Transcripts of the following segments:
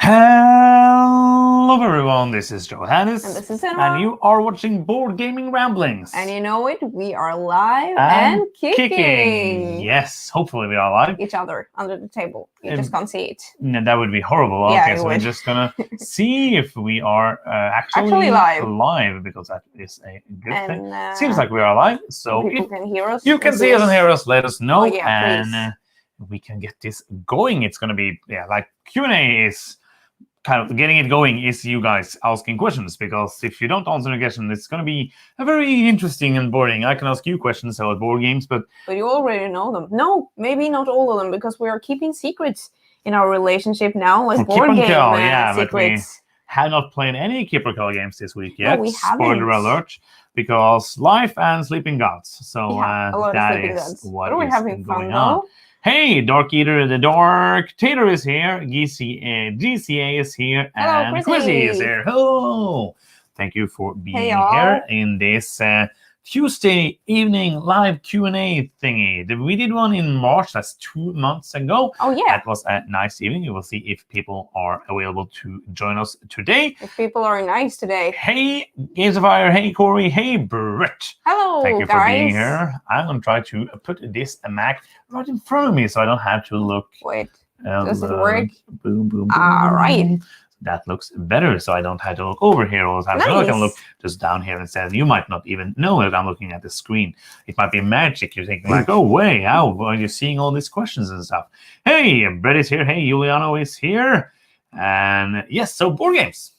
Hello everyone, this is Johannes. And this is Emma. And you are watching Board Gaming Ramblings. And you know it, we are live and kicking. Yes, hopefully we are live. Each other under the table. You just can't see it. No, that would be horrible. Yeah, okay, so we're just gonna see if we are actually live, because that is a good thing. Seems like we are live, so people can hear us. You can see us and hear us. Let us know, and we can get this going. It's gonna be like Q&A is kind of getting it going. Is you guys asking questions, because if you don't answer the question, it's going to be a very interesting and boring. I can ask you questions about board games, but you already know them. No, maybe not all of them, because we are keeping secrets in our relationship now, like board game secrets. But we have not played any Keep or Cull games this week yet. No, we haven't. Spoiler alert, because life and sleeping gods. So that is what we're is having going fun on. though. Hey, Dark Eater, the Dark Tater is here. GCA is here. Hello, and Chrissy is here. Hello. Thank you for being here in this Tuesday evening live Q&A thingy. We did one in March. That's 2 months ago. Oh, yeah. That was a nice evening. You will see if people are available to join us today. If people are nice today. Hey, Games of Fire. Hey, Corey. Hey, Britt. Hello, Thank you for being here. I'm going to try to put this Mac right in front of me so I don't have to look. Wait, does it work? Boom, boom, boom. All right. That looks better, so I don't have to look over here all the time. Nice. So I can look just down here instead. You might not even know that I'm looking at the screen. It might be magic. You're thinking like, oh, wait, how are you seeing all these questions and stuff? Hey, Brett is here. Hey, Juliano is here. And yes, so board games.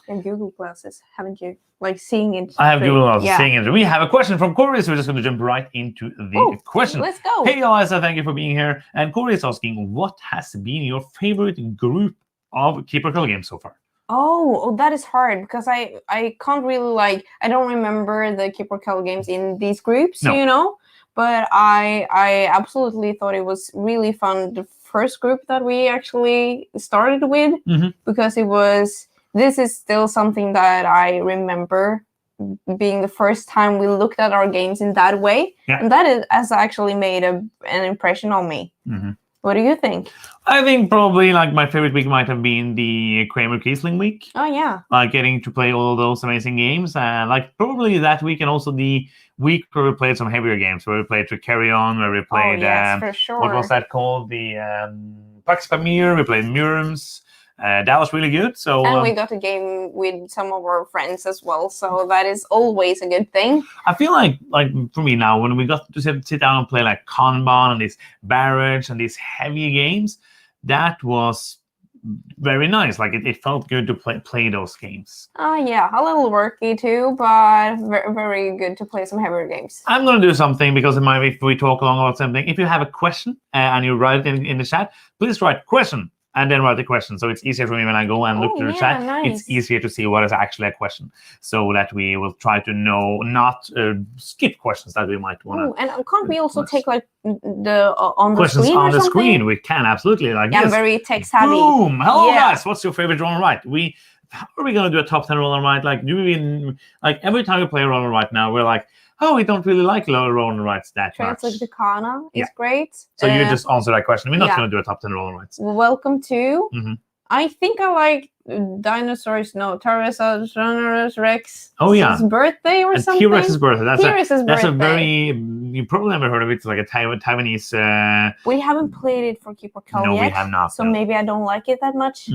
And Google Glasses, haven't you? Like seeing it. I have Google Glasses seeing it. We have a question from Corey, so we're just going to jump right into the question. Let's go. Hey, Eliza, thank you for being here. And Corey is asking, what has been your favorite group of Keep or Cull games so far? Oh, that is hard, because I can't really I don't remember the Keep or Cull games in these groups, you know, but I absolutely thought it was really fun, the first group that we actually started with, because this is still something that I remember being the first time we looked at our games in that way, and that has actually made an impression on me. What do you think? I think probably my favorite week might have been the Kramer Kiesling week. Oh, yeah. Getting to play all of those amazing games. And probably that week, and also the week where we played some heavier games, where we played To Carry On, where we played, for sure. What was that called? The Pax Pamir, we played Murums. That was really good. So and we got a game with some of our friends as well, so that is always a good thing. I feel like for me now, when we got to sit down and play Kanban and these Barrage and these heavy games, that was very nice. It felt good to play those games. Oh yeah, a little worky too, but very good to play some heavier games. I'm gonna do something, because if we talk along about something, if you have a question and you write it in the chat, please write question and then write the question. So it's easier for me when I go and look through the chat. Nice. It's easier to see what is actually a question, so that we will try to not skip questions that we might want to. And can't we also take the on the questions screen on the something? screen? We can absolutely. I'm very tech savvy. Boom! Hello guys, what's your favorite roll and write? How are we gonna do a top 10 roll and write? Do we every time we play roll and write now, we're like, oh, we don't really like roll and writes that much. Translate is great. So you just answer that question. We're not going to do a top 10 roll and writes. Welcome to. I think I like dinosaurs. No, Tyrannosaurus Rex. Oh yeah, his birthday or something. T-Rex's birthday. That's a very. You probably never heard of it. It's like a Taiwanese. We haven't played it for Keep or Cull yet. No, we have not. So maybe I don't like it that much.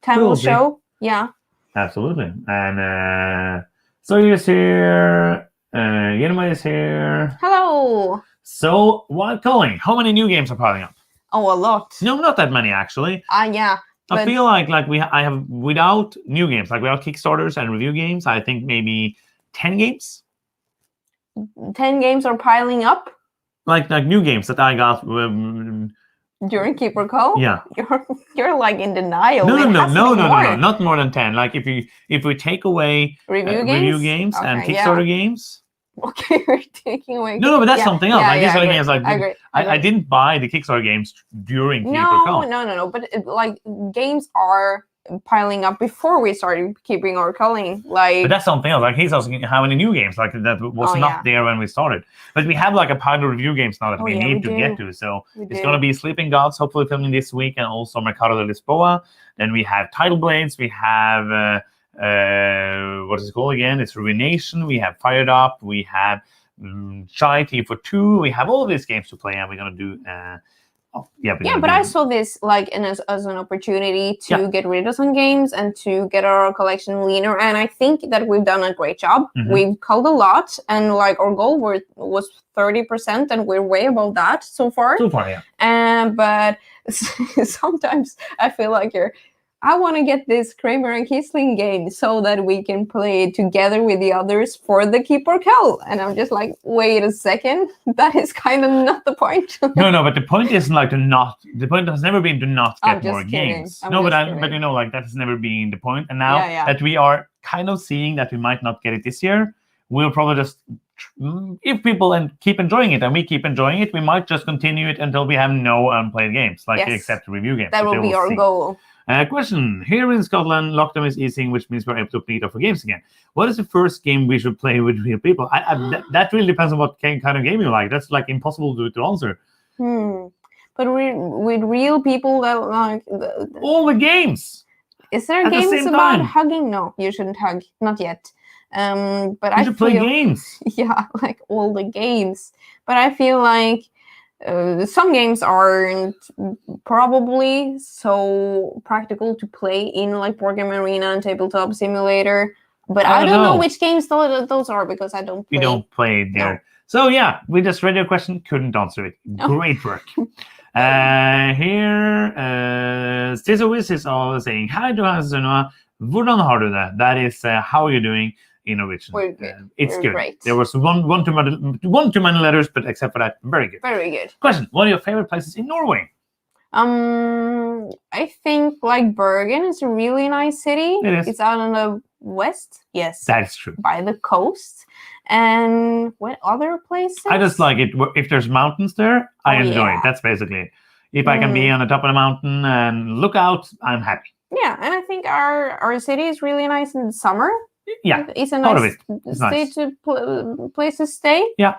Time will show. Yeah. Absolutely. And so you're here. Yenma is here. Hello. So, while culling, how many new games are piling up? Oh, a lot. No, not that many actually. Yeah. I feel like I have, without new games, without Kickstarters and review games, I think maybe 10 games. 10 games are piling up. Like new games that I got during Keep or Cull? Yeah. You're in denial. No, not more than 10. If we take away review games and Kickstarter games. Okay, we're taking away. No, but that's something else. Kickstarter games, I agree. I didn't buy the Kickstarter games during Keep or Cull. No. But games are piling up before we started keeping our culling. Like, but that's something else. Like he's asking how many new games like that was not there when we started. But we have like a pile of review games now that we need to get to. So it's going to be Sleeping Gods, hopefully filming this week, and also Mercado de Lisboa. Then we have Tidal Blades. We have what is it called again? It's Ruination. We have Fired Up. We have Shy T4 2. We have all these games to play, and we're going to do. But I saw this like as an opportunity to get rid of some games and to get our collection leaner, and I think that we've done a great job. We've culled a lot, and like our goal was 30%, and we're way above that so far. But sometimes I feel like I want to get this Kramer and Kiesling game so that we can play it together with the others for the Keep or Cull. And I'm just like, wait a second, that is kind of not the point. No, but the point isn't like the point has never been to not get more games. But you know, like that has never been the point. And now that we are kind of seeing that we might not get it this year, we'll probably just, if people keep enjoying it and we keep enjoying it, we might just continue it until we have no unplayed games, except review games. That will be our goal. Question. Here in Scotland, lockdown is easing, which means we're able to meet up for games again. What is the first game we should play with real people? That really depends on what kind of game you like. That's like impossible to answer. But with real people that like... all the games! Is there games about hugging? No, you shouldn't hug. Not yet. But you should play games. Yeah, like all the games. But I feel like some games aren't probably so practical to play in like Board Game Arena and Tabletop Simulator. But I don't know which games those are because I don't play. You don't play there. No. So yeah, we just read your question, couldn't answer it. Great work. Here, Stizowiz is all saying, Hi Johannes og Noah, hvordan har du det? That is, how are you doing? Innovation. It's good. Great. There was one too many letters, but except for that, very good. Very good. Question: what are your favorite places in Norway? I think like Bergen is a really nice city. It is. It's out in the west. Yes, that is true. By the coast. And what other places? I just like it. If there's mountains there, I enjoy it. That's basically it. If I can be on the top of the mountain and look out, I'm happy. Yeah, and I think our city is really nice in the summer. Yeah, it's a nice place to stay. Yeah.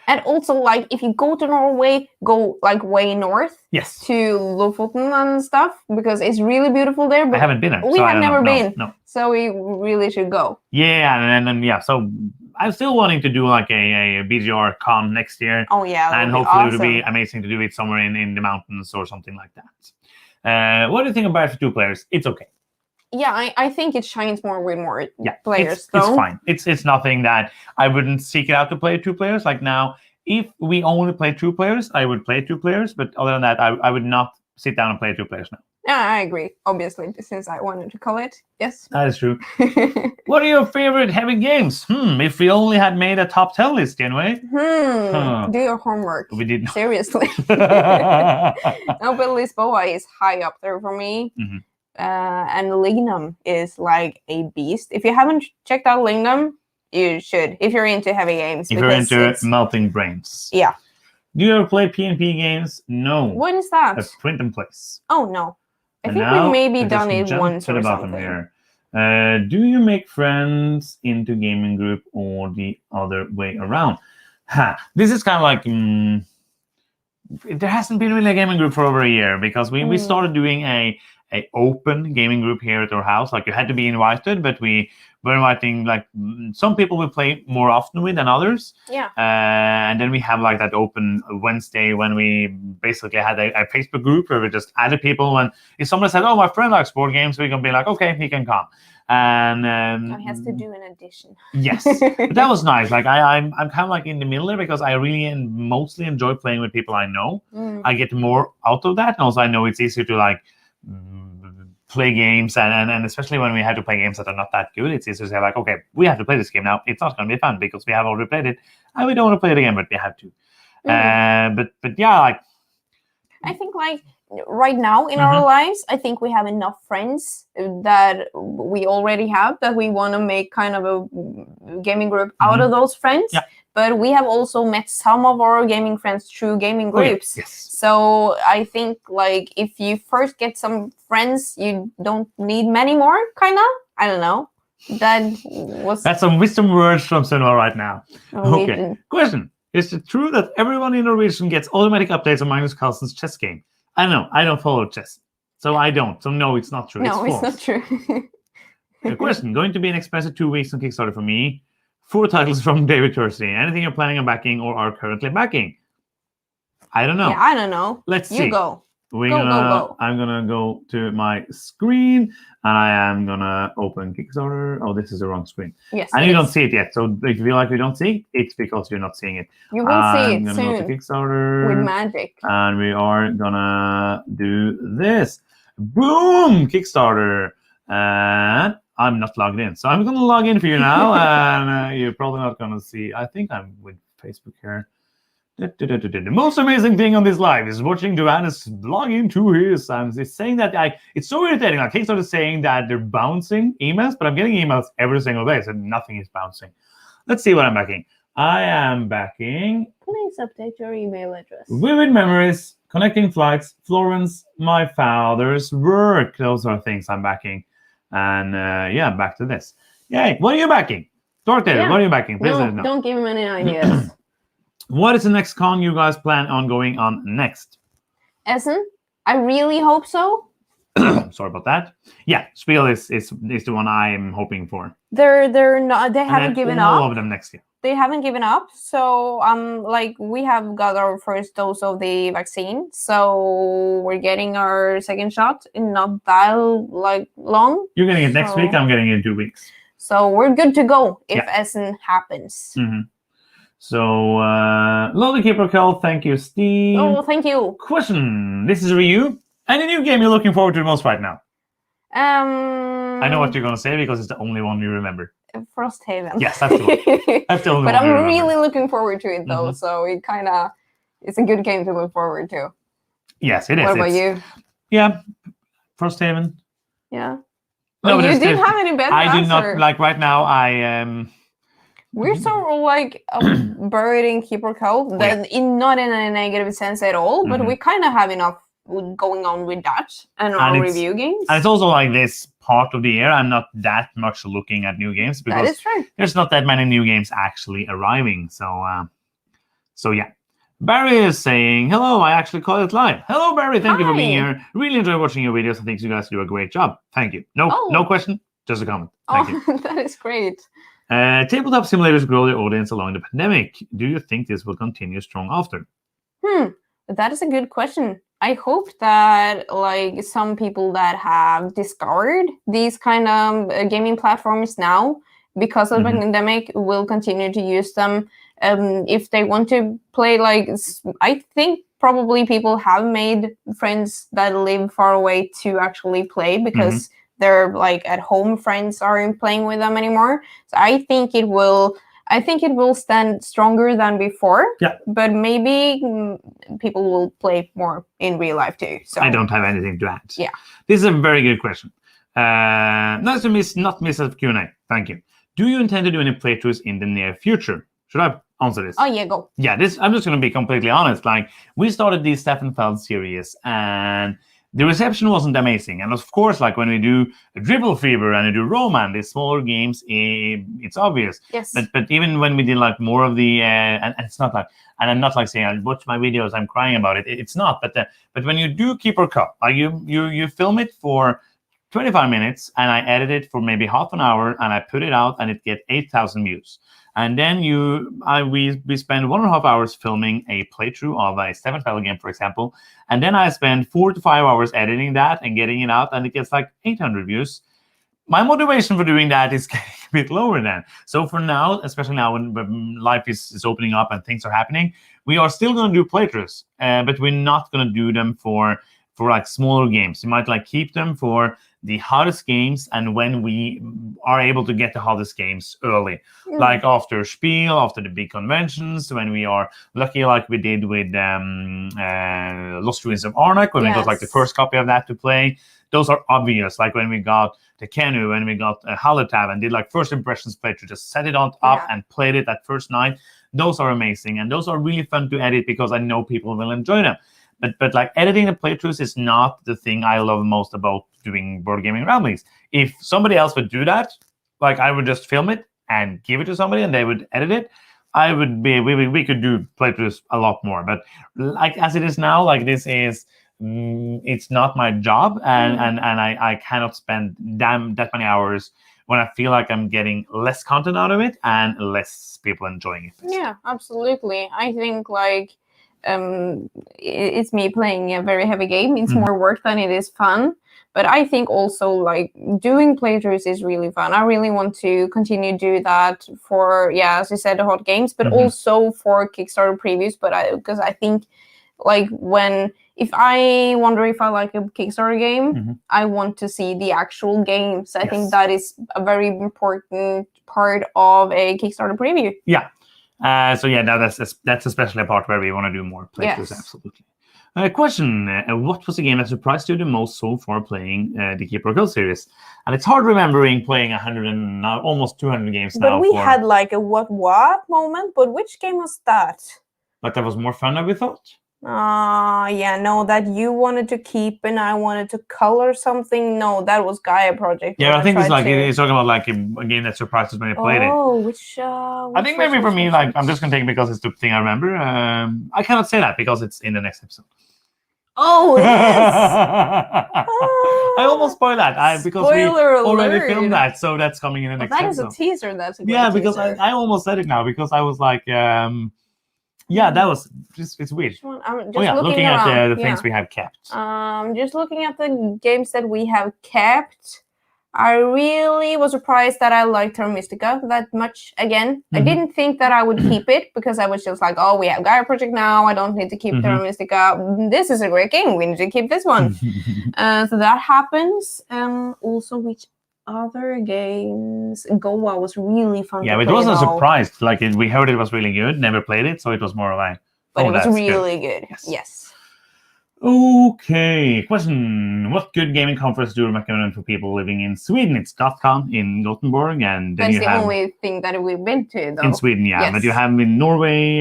And also, like, if you go to Norway, go like way north. Yes. To Lofoten and stuff because it's really beautiful there. But I haven't been there. We have never been. No. So we really should go. Yeah, and so I'm still wanting to do like a BGR con next year. Oh yeah, and hopefully it'll be amazing to do it somewhere in the mountains or something like that. What do you think about it for 2 players? It's okay. Yeah, I think it shines more with more players. It's fine. It's nothing that I wouldn't seek it out to play 2 players. Like now, if we only play 2 players, I would play 2 players. But other than that, I would not sit down and play 2 players now. Yeah, I agree. Obviously, since I wanted to call it. Yes. That is true. What are your favorite heavy games? If we only had made a top 10 list, anyway. Do your homework. We didn't. Seriously. No, but Lisboa is high up there for me. And Lignum is like a beast. If you haven't checked out Lignum, you should. If you're into heavy games. If you're into melting brains. Yeah. Do you ever play P&P games? No. What is that? That's print and place. Oh, no. I think we maybe done it once or something. Here. Do you make friends into gaming group or the other way around? This is kind of like... there hasn't been really a gaming group for over a year because we started doing a open gaming group here at our house. Like you had to be invited, but we were inviting like some people we play more often with than others. Yeah. And then we have like that open Wednesday when we basically had a Facebook group where we just added people. When if someone said, "Oh, my friend likes board games," we can be like, "Okay, he can come." And he has to do an addition. Yes, but that was nice. Like I'm kind of like in the middle there because I really and mostly enjoy playing with people I know. I get more out of that, and also I know it's easier to like play games and especially when we have to play games that are not that good, it's easier to say like, okay, we have to play this game now. It's not going to be fun because we have already played it and we don't want to play it again, but we have to. But yeah, like I think like right now in our lives, I think we have enough friends that we already have that we want to make kind of a gaming group out of those friends but we have also met some of our gaming friends through gaming groups. Yes. So I think like if you first get some friends, you don't need many more, kind of. I don't know. That's some wisdom words from Sunva right now. Okay. didn't. Question. Is it true that everyone in Norwegian gets automatic updates on Magnus Carlsen's chess game? I don't know. I don't follow chess. So I don't. So no, it's not true. No, it's not true. A question. Going to be an expensive 2 weeks on Kickstarter for me. 4 titles from David Thursday. Anything you're planning on backing or are currently backing? I don't know. Yeah, I don't know. Let's see. You go. Go. I'm gonna go to my screen and I am gonna open Kickstarter. Oh, this is the wrong screen. Yes. And you don't see it yet. So if you feel like you don't see it, it's because you're not seeing it. You will see it I'm gonna soon. go to Kickstarter With magic. and we are gonna do this. Boom! Kickstarter. And I'm not logged in. So I'm gonna log in for you now. And you're probably not gonna see. I think I'm with Facebook here. The most amazing thing on this live is watching Johannes log into his. It's saying that it's so irritating. Like Kickstarter is saying that they're bouncing emails, but I'm getting emails every single day, so nothing is bouncing. Let's see what I'm backing. I am backing. Please update your email address. Vivid memories, connecting flights, Florence, my father's work. Those are things I'm backing. And yeah, back to this. Yay! What are you backing? What are you backing? Please let us know. Don't give him any ideas. What is the next con you guys plan on going on next? Essen? I really hope so. Sorry about that. Yeah, Spiel is the one I'm hoping for. They're not. They haven't given up. All of them next year. They haven't given up. So like we have got our first dose of the vaccine. So we're getting our second shot in not that like long. You're getting it next week. I'm getting it in 2 weeks. So we're good to go if Essen happens. Mm-hmm. So, Lolly Keeper Cull, thank you, Steve. Oh, thank you. Question. This is Ryu. Any new game you're looking forward to the most right now? I know what you're going to say because it's the only one you remember. Frosthaven. Yes, that's the one. That's the only but one. I'm really looking forward to it though, so it's a good game to look forward to. Yes, it is. What about you? Yeah, Frosthaven. Yeah. No, you didn't have any better I answer. do not, like right now, I am... We're sort of like buried in Keeper Cull, not in a negative sense at all, but we kind of have enough going on with that and our review games. And it's also like this part of the year, I'm not that much looking at new games because that is true. There's not that many new games actually arriving. So yeah. Barry is saying, hello, I actually caught it live. Hello, Barry. Thank you for being here. Really enjoy watching your videos. I think you guys do a great job. Thank you. No question, just a comment. Thank you. That is great. Tabletop simulators grow their audience along the pandemic. Do you think this will continue strong after? That is a good question. I hope that like some people that have discovered these kind of gaming platforms now because of the pandemic will continue to use them. If they want to play, like I think probably people have made friends that live far away to actually play because their like at home friends aren't playing with them anymore. So I think it will stand stronger than before. Yeah. But maybe people will play more in real life too. So I don't have anything to add. Yeah. This is a very good question. Nice to not miss a Q&A. Thank you. Do you intend to do any playthroughs in the near future? Should I answer this? Oh yeah, go. Yeah, I'm just going to be completely honest. Like we started the Steffenfeld series and the reception wasn't amazing. And of course, like when we do Dribble Fever and we do Roman, these smaller games, it's obvious. Yes. But even when we did like more of the, and it's not like, and I'm not like saying, I watch my videos, I'm crying about it. It's not. But when you do Keeper Cup, you film it for 25 minutes and I edit it for maybe half an hour and I put it out and it gets 8,000 views. And then we spend 1.5 hours filming a playthrough of a Steffenfeld game, for example. And then I spend 4 to 5 hours editing that and getting it out, and it gets like 800 views. My motivation for doing that is getting a bit lower then. So for now, especially now when life is opening up and things are happening, we are still going to do playthroughs, but we're not going to do them for like smaller games. We might like keep them for the hottest games and when we are able to get the hottest games early, like after Spiel, after the big conventions, when we are lucky like we did with Lost Ruins of Arnak, when we got like the first copy of that to play. Those are obvious, like when we got the Kenu, when we got Hallertab and did like first impressions playthrough, just set it on up and played it that first night. those are amazing, and those are really fun to edit because I know people will enjoy them. But like editing the playthroughs is not the thing I love most about doing board gaming ramblings. If somebody else would do that, like I would just film it and give it to somebody and they would edit it, we could do playthroughs a lot more. But like as it is now, like this is it's not my job, and I cannot spend that many hours when I feel like I'm getting less content out of it and less people enjoying it. Yeah, absolutely. I think like it's me playing a very heavy game. It's more work than it is fun. But I think also like doing playthroughs is really fun. I really want to continue to do that for, as you said, the hot games, but also for Kickstarter previews. But because I think like if I wonder if I like a Kickstarter game, I want to see the actual games. I think that is a very important part of a Kickstarter preview. Yeah. So that's especially a part where we want to do more playthroughs. Absolutely. Question: what was the game that surprised you the most so far playing the Keeper of Cull series? And it's hard remembering playing 100 and almost 200 games now. But we had like a what moment. But which game was that? But that was more fun than we thought. That you wanted to keep and I wanted to color something. No, that was Gaia Project. Yeah, I think it's like it's talking about like a game that surprised us when we played it. Oh, which I think maybe for me, like I'm just gonna take it because it's the thing I remember. I cannot say that because it's in the next episode. Oh, it is. I almost spoiled that because we already filmed that, so that's coming in the next episode. That is a teaser. That's a good teaser. Because I almost said it now because I was like, that was just it's weird. I'm just looking at the things we have kept. Just looking at the games that we have kept. I really was surprised that I liked Terra Mystica that much. Again, I didn't think that I would keep it because I was just like, oh, we have Gaia Project now. I don't need to keep Terra Mystica. This is a great game. We need to keep this one. So that happens. Also, which other games? Goa was really fun. Yeah, it wasn't a surprise. Like we heard it was really good. Never played it, so it was more like. But it was really good. Yes. Okay, question: what good gaming conference do you recommend for people living in Sweden? It's .con in Gothenburg, and then that's the only thing that we've been to, though. In Sweden, yeah. Yes. But you have in Norway,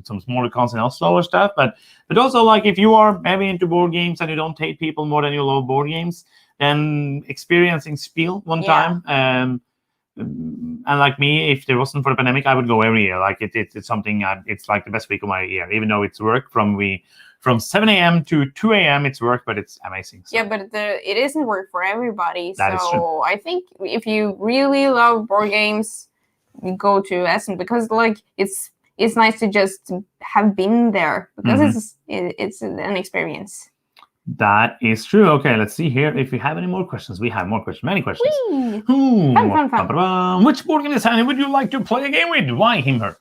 some smaller cons in Oslo or stuff. But also, like, if you are maybe into board games and you don't hate people more than you love board games, then experiencing Spiel one time. And like me, if there wasn't for the pandemic, I would go every year. Like it's something. It's like the best week of my year, even though it's work from 7 a.m. to 2 a.m. it's work, but it's amazing. So. Yeah, but it isn't work for everybody. That is true. I think if you really love board games, you go to Essen because like it's nice to just have been there because it's an experience. That is true. Okay, let's see here if we have any more questions. We have more questions, many questions. Fun. Which board game designer would you like to play a game with? Why him, her?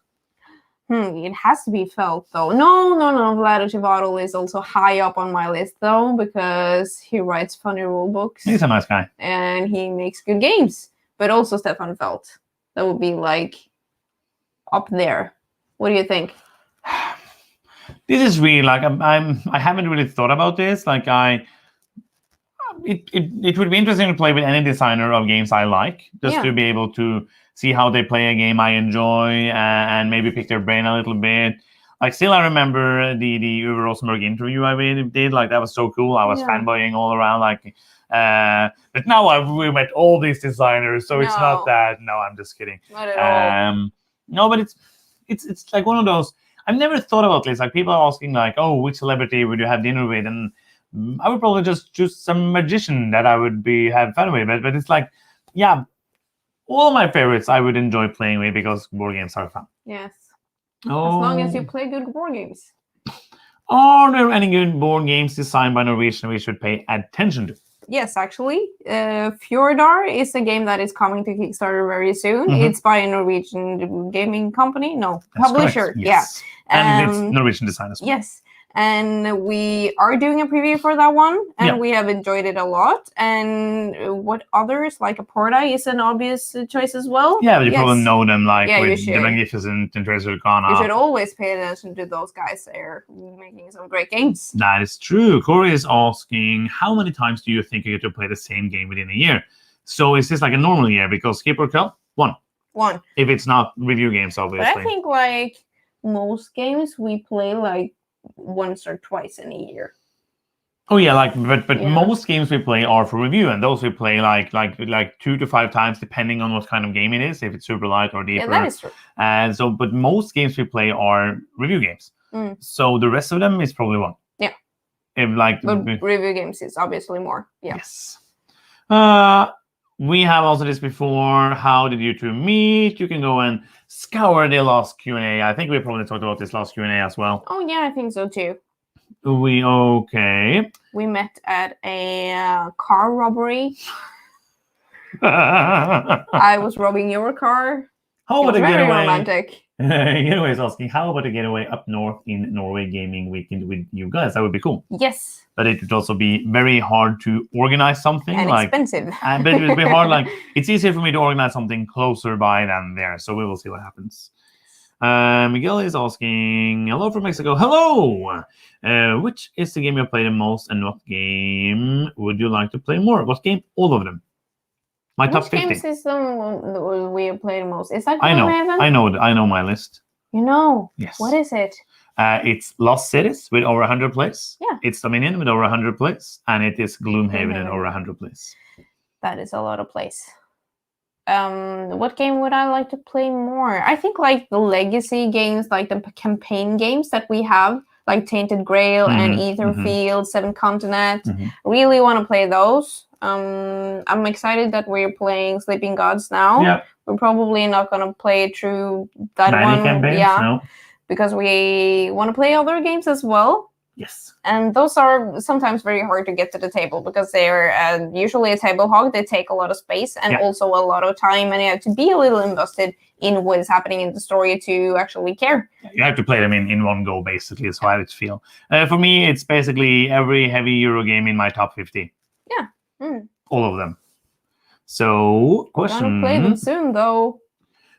It has to be Felt, though. No. Vlado Chivato is also high up on my list, though, because he writes funny rule books. He's a nice guy. And he makes good games. But also Stefan Felt. That would be, like, up there. What do you think? This is really, like, I haven't really thought about this. Like, it would be interesting to play with any designer of games I like, just to be able to see how they play a game I enjoy and maybe pick their brain a little bit. Like, still, I remember the Uwe Rosenberg interview I did. Like, that was so cool. I was fanboying all around. Like, but now we met all these designers, so it's not that. No, I'm just kidding. Not at all. No, but it's like one of those. I've never thought about this. Like, people are asking, like, oh, which celebrity would you have dinner with? And I would probably just choose some magician that I would have fun with. But it's like, all of my favorites I would enjoy playing with because board games are fun. Yes. As long as you play good board games. Are there any good board games designed by Norwegian we should pay attention to? Yes, actually. Fjordar is a game that is coming to Kickstarter very soon. It's by a Norwegian gaming company. No, that's publisher. Correct. Yes. Yeah. And it's Norwegian design as well. Yes. And we are doing a preview for that one, and we have enjoyed it a lot. And what others, like Aporta, is an obvious choice as well. Yeah, you probably know them, like with The Magnificent and Treasure Kana. You should always pay attention to those guys. They're making some great games. That is true. Corey is asking, how many times do you think you get to play the same game within a year? So is this like a normal year? Because Keeper of Cull, 1. one. If it's not review games, obviously. But I think like most games we play like once or twice in a year. Oh yeah, but Yeah. most games we play are for review, and those we play like 2 to 5 times, depending on what kind of game it is, if it's super light or deeper. Yeah, that is true. And so, but most games we play are review games. So the rest of them is probably one. Yeah. But review games is obviously more. Yeah. Yes. We have also this before. How did you two meet? You can go and scour the last Q&A. I think we probably talked about this last Q&A as well. Oh yeah, I think so too. Okay. We met at a car robbery. I I was robbing your car. How about a very getaway? romantic. Getaway is asking, how about a getaway up north in Norway gaming weekend with you guys? That would be cool. Yes. But it would also be very hard to organize something. And expensive. But it would be hard. It's easier for me to organize something closer by than there. So we will see what happens. Miguel is asking, hello from Mexico. Hello! Which is the game you play the most and what game would you like to play more? What game? All of them. My top 50. Which games is the one we play the most? Is that I know. Gloomhaven? I know my list. You know? Yes. What is it? It's Lost Cities with over 100 plays. Yeah. It's Dominion with over 100 plays. And it is Gloomhaven with over 100 plays. That is a lot of plays. What game would I like to play more? I think like the legacy games, like the campaign games that we have, like Tainted Grail and Etherfield, Seven Continent. Really want to play those. I'm excited that we're playing Sleeping Gods now. Yeah. We're probably not gonna play through that Many one. campaigns, yeah. No. Because we want to play other games as well. Yes. And those are sometimes very hard to get to the table because they're usually a table hog. They take a lot of space and also a lot of time, and you have to be a little invested in what is happening in the story to actually care. You have to play them in one go, basically, is how I would feel. For me, it's basically every heavy Euro game in my top 50. Yeah. All of them. So, question. I'm gonna play them soon, though.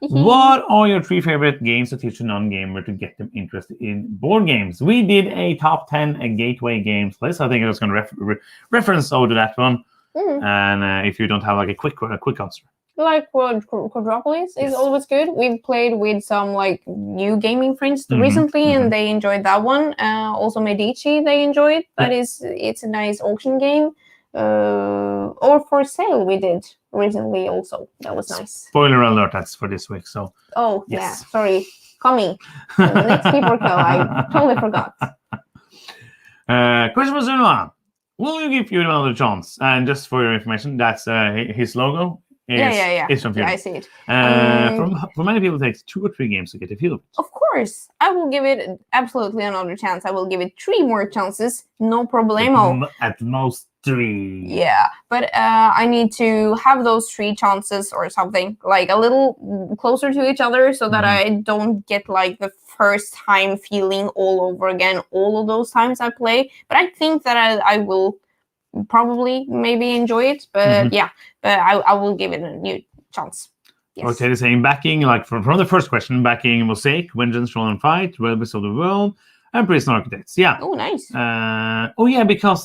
What are your 3 favorite games to teach a non-gamer to get them interested in board games? We did a top 10 gateway games list. I think I was going to reference over to that one. And if you don't have like a quick answer. Like Quadropolis is always good. We've played with some like new gaming friends recently, and they enjoyed that one. Also Medici, they enjoyed. It's a nice auction game. Or For Sale we did recently also. That was nice. Spoiler alert, that's for this week. So. Oh yeah, sorry. Coming. The next Keeper Kill, I totally forgot. Christmas Unwa, will you give Feud another chance? And just for your information, that's his logo. It's from Feud. Yeah, I see it. For many people, it takes 2 or 3 games to get a feel of it. Of course, I will give it absolutely another chance. I will give it 3 more chances, no problemo. At most 3. Yeah, but I need to have those 3 chances or something, like a little closer to each other, so that I don't get like the first time feeling all over again all of those times I play. But I think that I will probably maybe enjoy it, but but I will give it a new chance. Yes. Okay, they're saying backing, like from the first question, backing Mosaic, Vengeance, Roll and Fight, Realms of the World, and Prison Architects. Yeah. Oh, nice. Because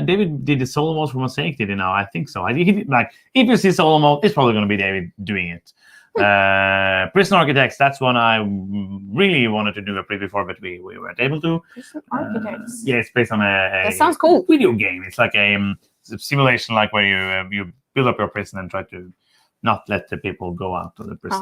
David did the solo mode for Mosaic, did he now? I think so. Like, if you see solo mode, it's probably going to be David doing it. Prison Architects, that's one I really wanted to do a preview for, but we weren't able to. Prison Architects. Yeah, it's based on that sounds cool. Video game. It's like a simulation, like where you build up your prison and try to not let the people go out of the prison.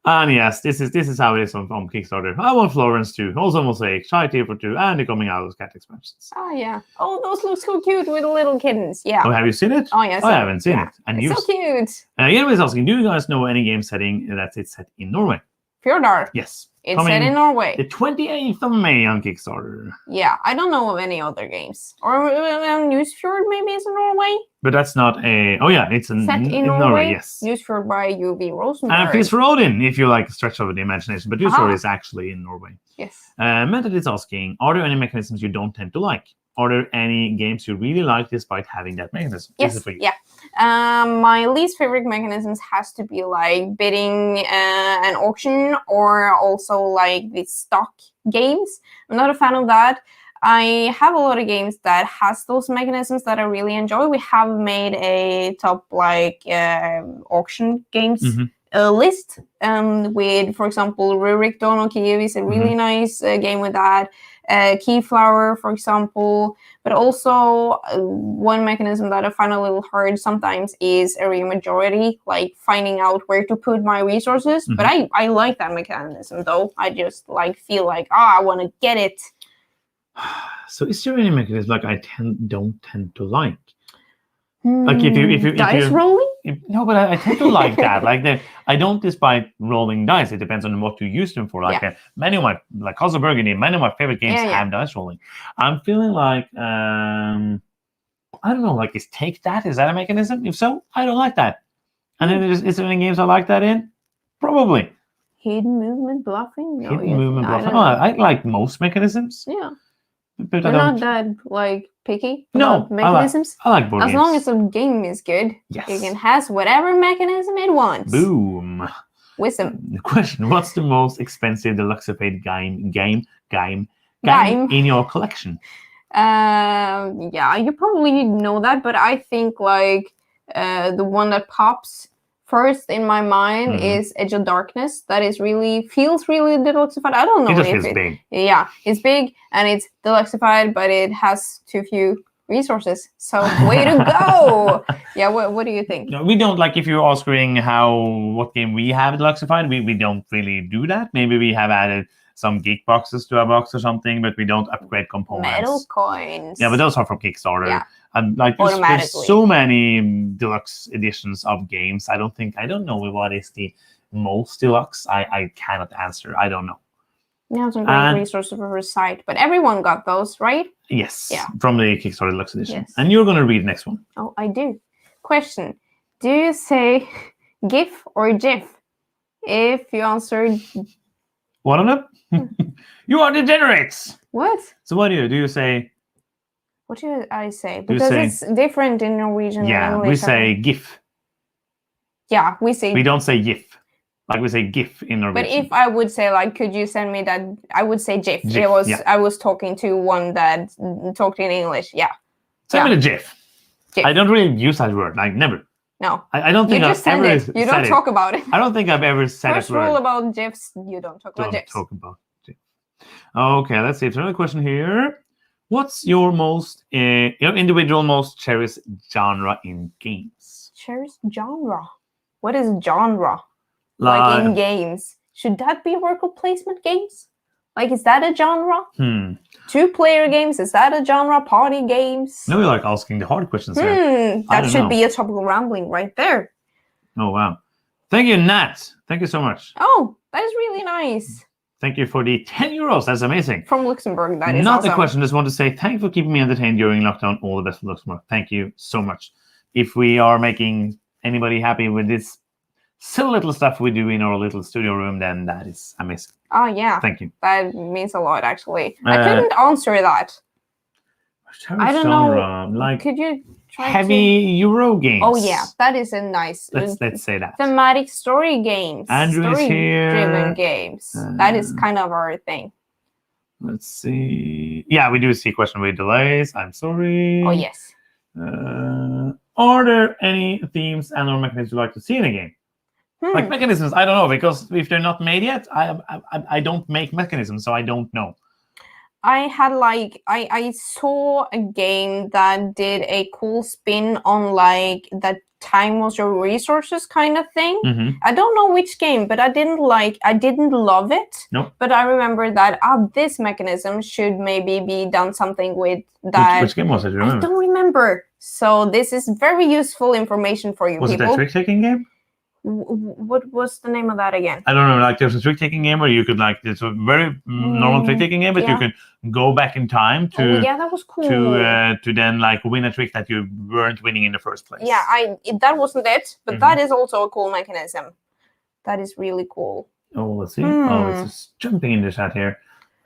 And yes, this is how it is on Kickstarter. I want Florence too. Also Mosaic, Shy Tier 2, and the coming out of cat expansions. Oh yeah. Oh, those look so cute with little kittens. Yeah. Oh, have you seen it? Oh yes. I haven't seen it. And it's so cute. Anybody's asking, do you guys know any game setting that's set in Norway? Fjordar. Yes. It's set in Norway. The 28th of May on Kickstarter. Yeah, I don't know of any other games. Or Newsfjord maybe is in Norway. But that's not a... Oh yeah, it's set in Norway. Yes. Newsfjord by UV Rosenberg. And Feast for Odin, if you like stretch over the imagination. But Newsfjord is actually in Norway. Yes. Mental is asking, are there any mechanisms you don't tend to like? Are there any games you really like despite having that mechanism? Yes, yeah. My least favorite mechanisms has to be like bidding and auction, or also like the stock games. I'm not a fan of that. I have a lot of games that has those mechanisms that I really enjoy. We have made a top auction games list with, for example, Rurik Dawn of Kiev is a really nice game with that. Keyflower, for example, but also one mechanism that I find a little hard sometimes is area majority, like finding out where to put my resources. But I like that mechanism though. I just feel like I want to get it. So is there any mechanism like I don't tend to like? Like if you dice rolling? No, but I tend to like that. I don't despise rolling dice. It depends on what you use them for. Many of my Castle Burgundy, many of my favorite games have dice rolling. I'm feeling like I don't know. Is take that? Is that a mechanism? If so, I don't like that. And then is there any games I like that in? Probably. Hidden movement bluffing. No, hidden movement bluffing. I like most mechanisms. Yeah. But You're not that picky about no, mechanisms. I like board games. As long as the game is good, yes, it can has whatever mechanism it wants. Boom. Wisdom. The question: what's the most expensive deluxe-paid game in your collection? Yeah, you probably know that, but I think the one that pops first in my mind is Edge of Darkness. That is feels really deluxified. I don't know if it's big. Yeah, it's big and it's deluxified, but it has too few resources. So way to go! Yeah, what do you think? No, we don't if you're asking what game we have deluxified, we don't really do that. Maybe we have added some geek boxes to our box or something, but we don't upgrade components. Metal coins. Yeah, but those are from Kickstarter. Yeah. And there's so many deluxe editions of games. I don't know what is the most deluxe. I cannot answer. I don't know. Yeah, some great resources for her site, but everyone got those, right? Yes. Yeah. From the Kickstarter deluxe edition. Yes. And you're going to read the next one. Oh, I do. Question: do you say GIF or GIF? If you answered one of them, you are degenerates. What? So what do? Do you say? What do I say? Because it's different in Norwegian and English. We say GIF. Yeah, we say. We don't say GIF. We say GIF in Norwegian. But if I would say could you send me that? I would say GIF. I was talking to one that talked in English. Yeah. Send me the GIF. I don't really use that word. Never. No. I don't think I've ever said it. You don't talk about it. I don't think I've ever said it. First rule about GIFs: you don't talk about GIFs. Don't talk about GIF. Okay, let's see. There's another question here. What's your individual most cherished genre in games? Cherished genre? What is genre? In games. Should that be worker placement games? Is that a genre? 2-player games, is that a genre? Party games? No, you're asking the hard questions here. That should be a topical rambling right there. Oh, wow. Thank you, Nat. Thank you so much. Oh, that is really nice. Thank you for the 10 euros. That's amazing. From Luxembourg, that is Not awesome. the question. Just want to say thank you for keeping me entertained during lockdown. All the best for Luxembourg. Thank you so much. If we are making anybody happy with this silly little stuff we do in our little studio room, then that is amazing. Oh, yeah. Thank you. That means a lot, actually. I couldn't answer that. I don't know. Could you try heavy Euro games? Oh, yeah. That is a nice... Let's say that. Thematic story games. Andrew is here. Story-driven games. That is kind of our thing. Let's see. Yeah, we do see question with delays. I'm sorry. Oh, yes. Are there any themes and or mechanisms you'd like to see in a game? Mechanisms, I don't know, because if they're not made yet, I don't make mechanisms, so I don't know. I had I saw a game that did a cool spin on that time was your resources kind of thing. I don't know which game, but I didn't love it. Nope. But I remember that this mechanism should maybe be done something with that. Which game was it? I don't remember. So this is very useful information for you people. Was it a trick-taking game? What was the name of that again? I don't know. There's a trick-taking game where you could it's a very normal trick-taking game, but you can go back in time to that was cool. to then win a trick that you weren't winning in the first place. Yeah, that wasn't it, but that is also a cool mechanism. That is really cool. Oh, let's see. Oh, it's just jumping in the chat here.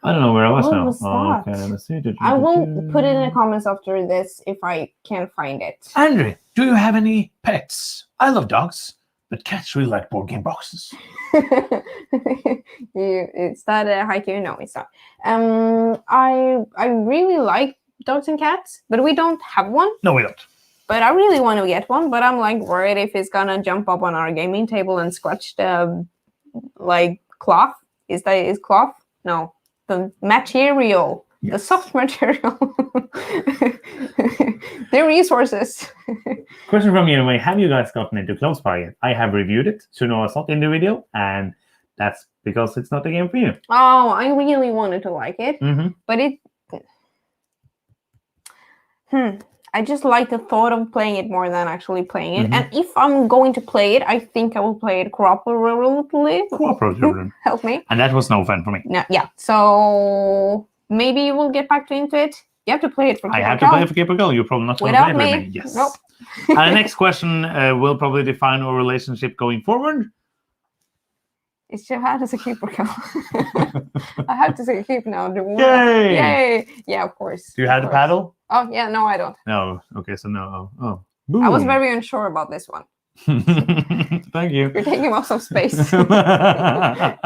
I don't know where I was now. Was that? Okay, let's see. I will put it in the comments after this if I can find it. Andrew, do you have any pets? I love dogs. but cats really like board game boxes. It's that haiku? No, it's not. I really like dogs and cats, but we don't have one. No, we don't. But I really want to get one, but I'm like worried if it's gonna jump up on our gaming table and scratch the like cloth. Is cloth? No, the material, the soft material, the resources. Question from you anyway: have you guys gotten into Close By yet? I have reviewed it, so no, it's not in the video, and that's because it's not a game for you. Oh, I really wanted to like it, but it. I just like the thought of playing it more than actually playing it. And if I'm going to play it, I think I will play it cooperatively. Help me. And that was no fun for me. No, yeah. So maybe you will get back into it. You have to play it for Keeper I have to play it for Keeper Girl. You're probably not going to play it with me. Yes. Nope. And the next question will probably define our relationship going forward. Is Johan as a Keeper Girl? I have to say keep now. Yay! Yay! Yeah, of course. Do you have the paddle? Oh, yeah, no, I don't. No. Okay, so no. Oh. Boom. I was very unsure about this one. Thank you. You're taking up some space. How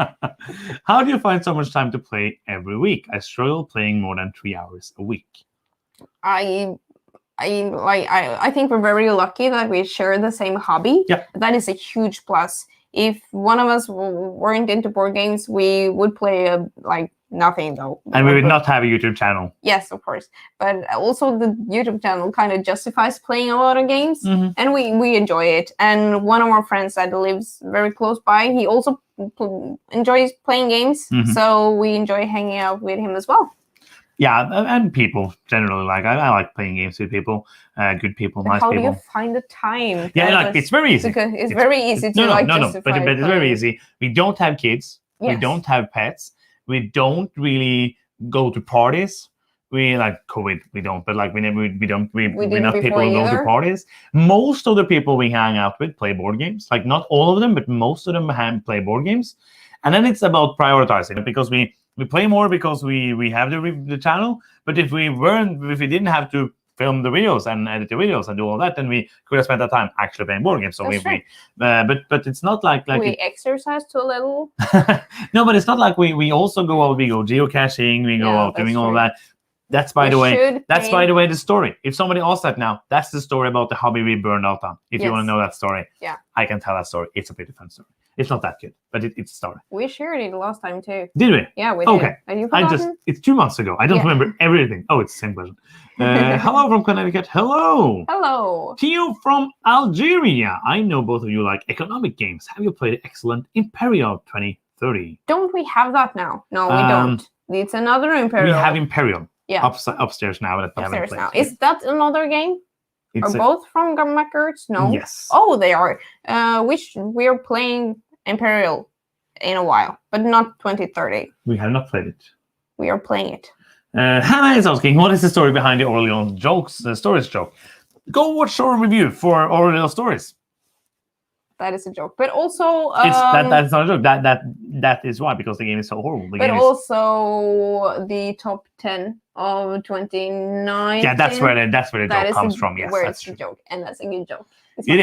do you find so much time to play every week? I struggle playing more than 3 hours a week. I think we're very lucky that we share the same hobby. Yeah. That is a huge plus. If one of us weren't into board games, we would play nothing though. And we would not have a YouTube channel. Yes, of course. But also the YouTube channel kind of justifies playing a lot of games, and we enjoy it. And one of our friends that lives very close by, he also enjoys playing games, so we enjoy hanging out with him as well. Yeah, and people generally I like playing games with people, good people, nice people. How do you find the time? Yeah, it's very easy. It's very easy to justify. But it's very easy. We don't have kids. Yes. We don't have pets. We don't really go to parties. We like COVID. We don't. But like we're not people who go to parties. Most of the people we hang out with play board games. Like not all of them, but most of them play board games. And then it's about prioritizing because we play more because we have the channel. But if we didn't have to film the videos and edit the videos and do all that, then we could have spent that time actually playing board games. So but it's not like we exercise too little. No, but it's not like we also go out. We go geocaching. We go out doing all that. That's by the way the story. If somebody asks that now, that's the story about the hobby we burned out on. If you want to know that story, I can tell that story. It's a pretty fun story. It's not that good, but it's a story. We shared it last time too. Did we? Yeah, we did. Okay. Have you forgotten? It's 2 months ago. I don't remember everything. Oh, it's the same question. Hello from Connecticut. Hello. Hello. Tio from Algeria. I know both of you like economic games. Have you played excellent Imperial 2030? Don't we have that now? No, we don't. It's another Imperial. We have Imperial. Yeah. Upstairs now. Upstairs now. Is that another game? Are both from Records? No. Yes. Oh, they are. Which we are playing Imperial in a while, but not 2030. We have not played it. We are playing it. Hannah is asking, what is the story behind the Orleans stories joke? Go watch our review for Orleans stories. That is a joke, but also that's not a joke. That is why, because the game is so horrible. Also the top 10 of 2019. Yeah, that's where the joke comes from. Yes, where it's a joke, and that's a good joke. It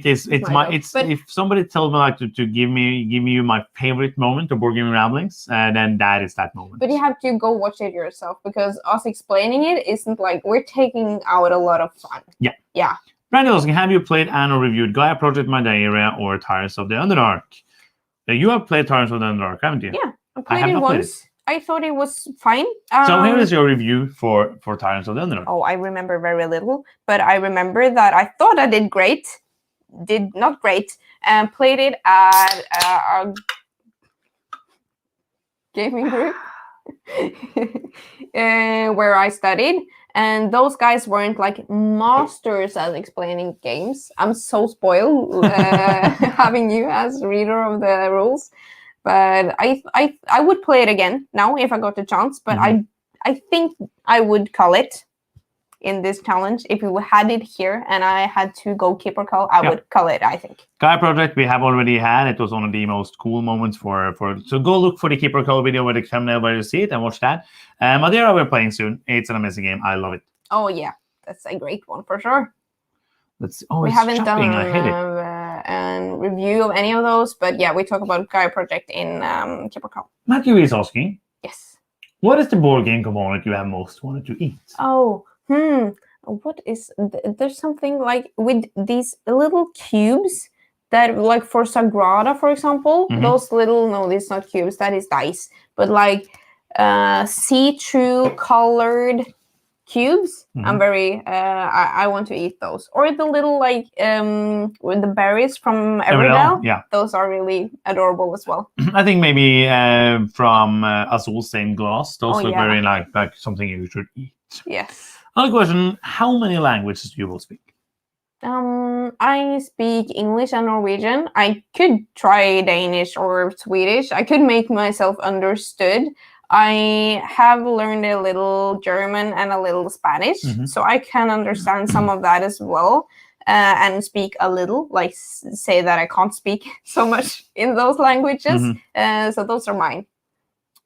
is. If somebody told me to give you my favorite moment of board gaming ramblings, then that is that moment. But you have to go watch it yourself because us explaining it isn't like we're taking out a lot of fun. Yeah. Yeah. Brandon asking, have you played and or reviewed Gaia Project Madeira or Tires of the Underdark? You have played Tires of the Underdark, haven't you? Yeah, I played it once. I thought it was fine. So here is your review for Tires of the Underdark. Oh, I remember very little, but I remember that I thought I did great. Did not great, and played it at a gaming group where I studied. And those guys weren't like masters at explaining games. I'm so spoiled having you as reader of the rules. But I would play it again now if I got the chance. But I think I would call it in this challenge. If we had it here and I had to go keeper call, I would call it, I think. Gaia Project we have already had. It was one of the most cool moments for so go look for the keeper call video with the thumbnail where you see it and watch that. Madeira we're playing soon. It's an amazing game. I love it. Oh yeah, that's a great one for sure. We haven't done a review of any of those. But yeah, we talk about Gaia Project in Keeper Cull. Matthew is asking, Yes. what is the board game component you have most wanted to eat? Oh, what is there's something like with these little cubes that, like for Sagrada, for example, those little, no, these not cubes, that is dice, but like see-through colored cubes. I'm very I want to eat those, or the little like with the berries from Everdell. Yeah, those are really adorable as well. I think maybe from Azul stained glass, those look very like something you should eat. Yes. Another question, how many languages do you will speak? I speak English and Norwegian. I could try Danish or Swedish. I could make myself understood. I have learned a little German and a little Spanish, so I can understand some of that as well, and speak a little, like say that I can't speak so much in those languages. So those are mine.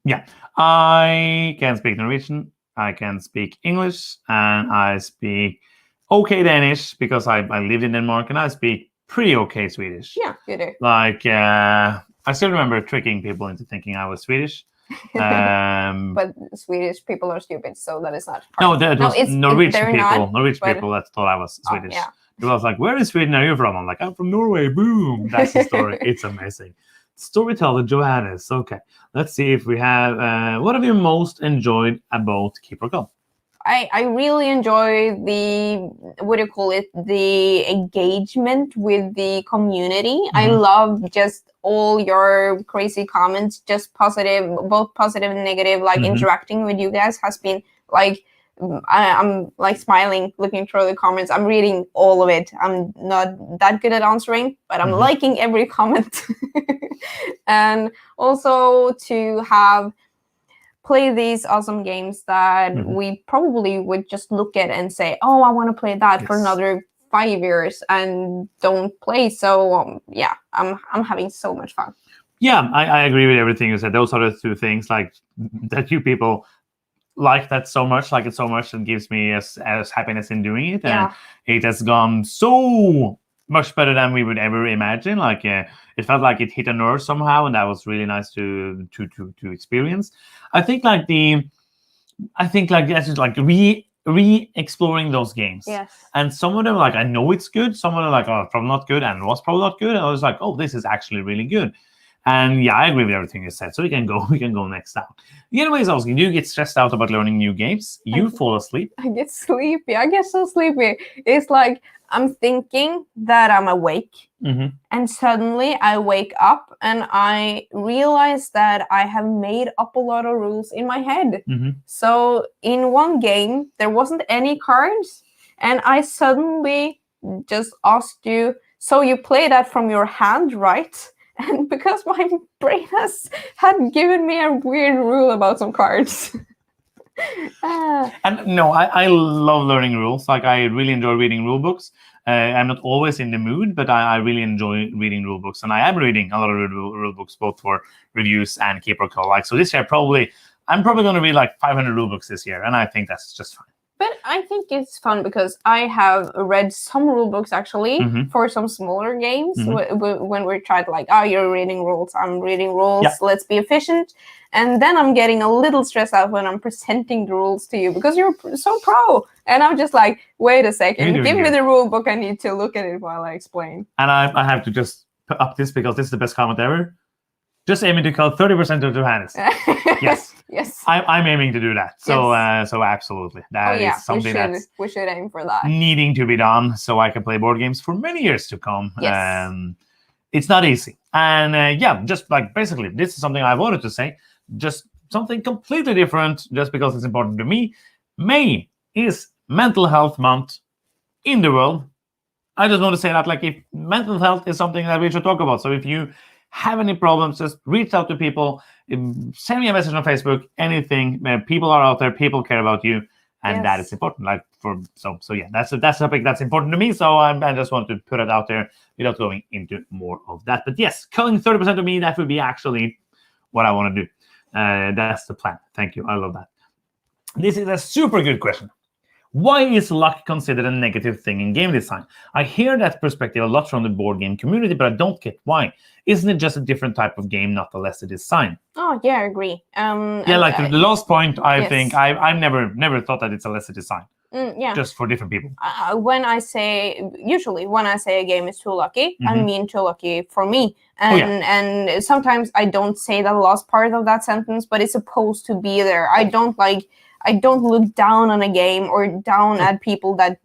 Yeah, I can speak Norwegian, I can speak English, and I speak okay Danish because I lived in Denmark, and I speak pretty okay Swedish. Yeah, you do. Like, I still remember tricking people into thinking I was Swedish. But Swedish people are stupid, so that is not hard. No, that was Norwegian people. Norwegian but... people that thought I was Swedish. Yeah. People was like, "Where in Sweden are you from?" I'm like, "I'm from Norway." Boom, that's the story. It's amazing. Storyteller Johannes. Okay, let's see if we have. What have you most enjoyed about Keeper Cull? I really enjoy the, what do you call it, the engagement with the community. I love just all your crazy comments, just positive, both positive and negative, like interacting with you guys has been like, I'm like smiling, looking through the comments. I'm reading all of it. I'm not that good at answering, but I'm liking every comment. And also to have play these awesome games that we probably would just look at and say, oh, I want to play that for another 5 years and don't play. So yeah, I'm having so much fun. Yeah, I agree with everything you said. Those are the two things, like that you people like that so much, like it so much, and gives me as happiness in doing it. And it has gone so much better than we would ever imagine. Like it felt like it hit a nerve somehow, and that was really nice to experience. I think like that's just like re-exploring those games. Yes. And some of them, like, I know it's good. Some of them, like, oh, probably not good, and it was probably not good. And I was like, oh, this is actually really good. And yeah, I agree with everything you said. So we can go next down. The other way is asking, do you get stressed out about learning new games? You fall asleep? I get sleepy. I get so sleepy. It's like I'm thinking that I'm awake, and suddenly I wake up and I realize that I have made up a lot of rules in my head. So in one game, there wasn't any cards, and I suddenly just asked you, so you play that from your hand, right? And because my brain had given me a weird rule about some cards. And no, I love learning rules. Like, I really enjoy reading rule books. I'm not always in the mood, but I really enjoy reading rule books. And I am reading a lot of rule books, both for reviews and Keeper Cull. Like, so this year, I'm probably going to read like 500 rule books this year. And I think that's just fine. But I think it's fun because I have read some rule books actually for some smaller games when we tried like, oh, you're reading rules, I'm reading rules, let's be efficient. And then I'm getting a little stressed out when I'm presenting the rules to you because you're so pro. And I'm just like, wait a second, give me the rule book. I need to look at it while I explain. And I have to just put up this because this is the best comment ever. Just aiming to cull 30% of Johannes. Yes. Yes. I'm aiming to do that. So so absolutely. That is something we should aim for that. Needing to be done so I can play board games for many years to come. Yes. It's not easy. And yeah, just like basically, this is something I wanted to say. Just something completely different just because it's important to me. May is Mental Health Month in the world. I just want to say that, like, if mental health is something that we should talk about. So if you have any problems, just reach out to people, send me a message on Facebook, anything. People are out there, people care about you, and that is important. Like, so yeah, that's a topic that's important to me. So I just want to put it out there without going into more of that. But yes, culling 30% of me, that would be actually what I want to do. That's the plan. Thank you. I love that. This is a super good question. Why is luck considered a negative thing in game design? I hear that perspective a lot from the board game community, but I don't get why. Isn't it just a different type of game, not a lesser design? Oh yeah, I agree. The last point, I think I've never thought that it's a lesser design. Yeah. Just for different people. Usually when I say a game is too lucky, I mean too lucky for me. And sometimes I don't say the last part of that sentence, but it's supposed to be there. I don't look down on a game or down at people that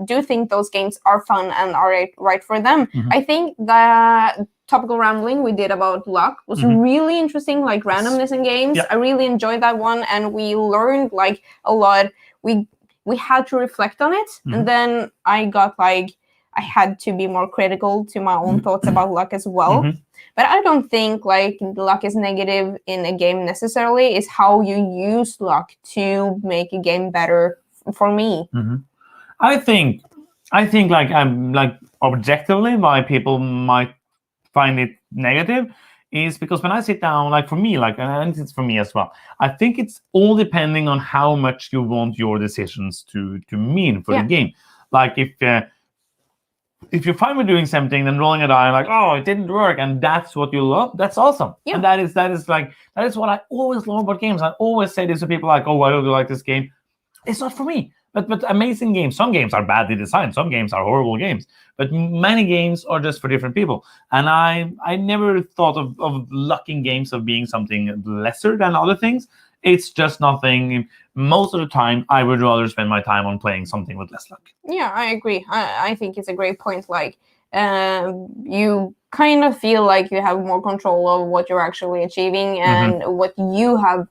do think those games are fun and are right for them. I think the topical rambling we did about luck was really interesting, like randomness in games. I really enjoyed that one, and we learned like a lot. We had to reflect on it, and then I got like I had to be more critical to my own thoughts about luck as well. But I don't think like luck is negative in a game necessarily. It's how you use luck to make a game better for me. I think like I'm like objectively why people might find it negative is because when I sit down, like for me, like, and it's for me as well, I think it's all depending on how much you want your decisions to mean for the game. Like if you're fine with doing something, then rolling a die, like, oh, it didn't work, and that's what you love, that's awesome. And that is what I always love about games. I always say this to people, like, oh, why don't you like this game? It's not for me. But amazing games. Some games are badly designed. Some games are horrible games. But many games are just for different people. And I never thought of luck in games of being something lesser than other things. It's just nothing. Most of the time, I would rather spend my time on playing something with less luck. Yeah, I agree. I think it's a great point. Like, you kind of feel like you have more control of what you're actually achieving and what you have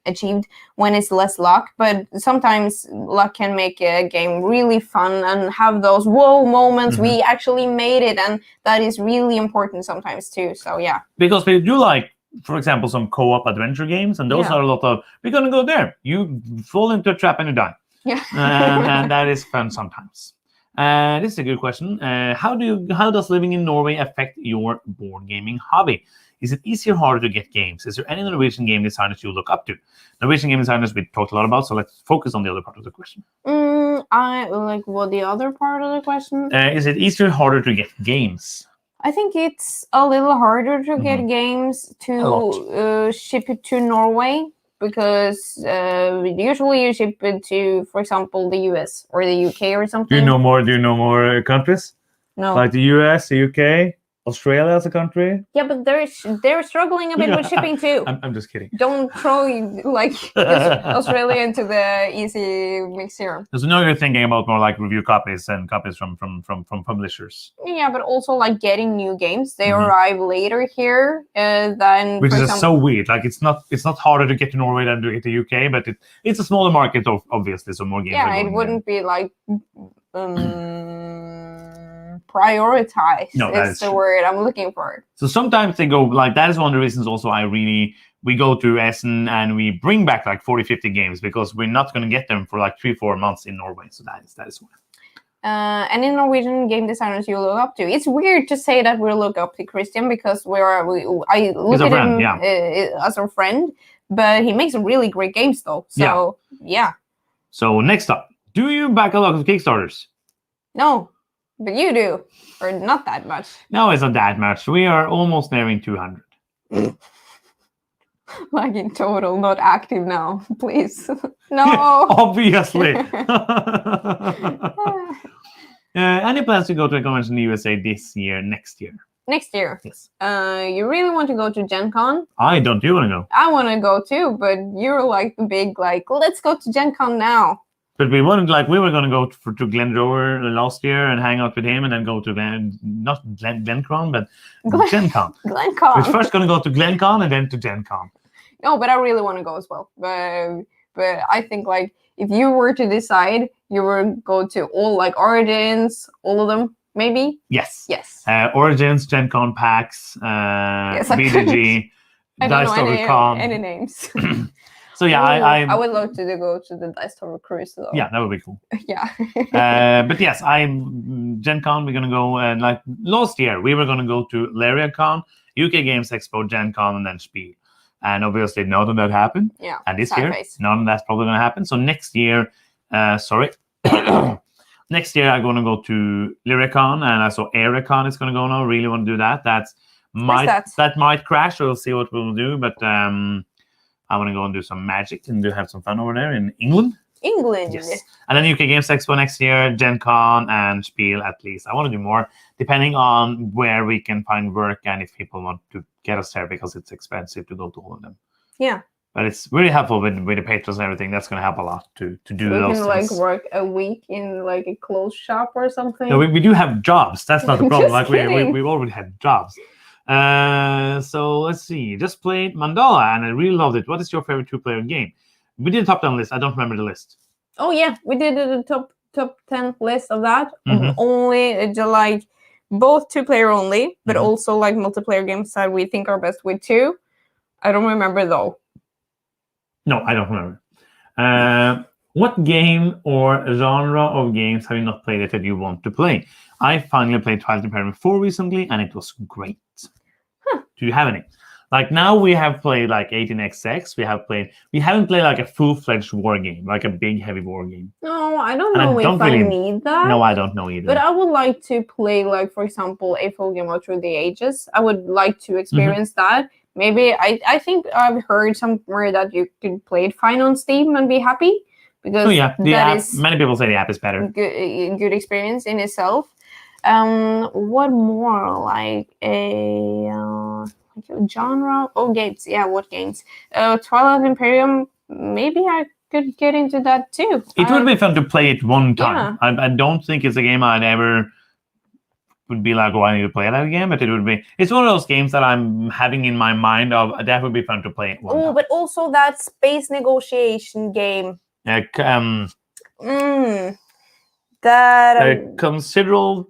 achieved when it's less luck. But sometimes luck can make a game really fun and have those whoa moments. We actually made it, and that is really important sometimes too. So yeah, because we do like, for example, some co-op adventure games, and those are a lot of, we're gonna go there, you fall into a trap and you die. And that is fun sometimes. This is a good question. How does living in Norway affect your board gaming hobby? Is it easier or harder to get games? Is there any Norwegian game designers you look up to? Norwegian game designers we talked a lot about, so let's focus on the other part of the question. I like what the other part of the question? Is it easier or harder to get games? I think it's a little harder to get games to ship it to Norway, because usually you ship it to, for example, the US or the UK or something. Do you know more countries? No. Like the US, the UK, Australia as a country? Yeah, but they're struggling a bit with shipping too. I'm just kidding. Don't throw like Australia into the easy mix here. So now you're thinking about more like review copies and copies from publishers. Yeah, but also like getting new games. They arrive later here than, which is so weird. Like it's not harder to get to Norway than to get to UK, but it's a smaller market, obviously, so more games. Yeah, it wouldn't be like prioritized. No, is the word I'm looking for. So sometimes they go like, that is one of the reasons also we go to Essen and we bring back like 40-50 games, because we're not going to get them for like 3-4 months in Norway. So that is why. And in Norwegian game designers you look up to. It's weird to say that we look up to Christian, because I look at him as a friend, but he makes really great games though. So yeah. So next up, do you back a lot of Kickstarters? No. But you do, or not that much. No, it's not that much. We are almost nearing 200. Like in total, not active now, please. No. Obviously. Any plans to go to a convention in the USA this year, next year? Next year? Yes. You really want to go to Gen Con? I don't. Do you want to go? I want to go too, but you're like the big, like, let's go to Gen Con now. But we were going to go to Glenn Drower last year and hang out with him, and then go to GlenCon, but GenCon. GlenCon. We're first going to go to GlenCon and then to GenCon. No, but I really want to go as well. But I think like if you were to decide, you would go to all like Origins, all of them, maybe. Yes. Yes. Origins, GenCon, PAX, BDG, Dice Tower any names. So yeah, I would love to go to the Dice Tower cruise though. Yeah, that would be cool. Yeah. But yes, Gen Con, we're gonna go. Like last year, we were gonna go to LariaCon, UK Games Expo, Gen Con, and then Spiel. And obviously, none of that happened. Yeah. And this year, none of that's probably gonna happen. So next year, Sorry. Next year, I'm going to go to Lyricon, and I saw Airicon is going to go now. Really want to do that. That might crash. We'll see what we'll do. But I want to go and do some magic and have some fun over there in England. Yes. And then UK Games Expo next year, Gen Con and Spiel at least. I want to do more, depending on where we can find work and if people want to get us there, because it's expensive to go to all of them. Yeah. But it's really helpful with the patrons and everything. That's going to help a lot to do those things. We can work a week in like a clothes shop or something. No, we do have jobs. That's not the problem. Just kidding. we've already had jobs. So let's see. Just played Mandala and I really loved it. What is your favorite 2-player game? We did a top-down list. I don't remember the list. Oh yeah, we did a top 10 list of that. Only like both 2-player only, but also like multiplayer games that we think are best with 2. I don't remember though. No, I don't remember. What game or genre of games have you not played that you want to play? I finally played Twilight Imperium 4 recently, and it was great. Do you have any? Like now we have played like 18XX. We haven't played like a full-fledged war game, like a big, heavy war game. No, I don't know if I need that. No, I don't know either. But I would like to play, like, for example, a full game of Through the Ages. I would like to experience that. Maybe I think I've heard somewhere that you could play it fine on Steam and be happy, because many people say the app is better. Good experience in itself. What more, like a genre? Oh, games. Yeah, what games? Twilight Imperium. Maybe I could get into that too. It would be fun to play it one time. Yeah. I don't think it's a game I'd ever would be like, I need to play that again, but it's one of those games that I'm having in my mind of that would be fun to play it one time. But also that space negotiation game. That considerable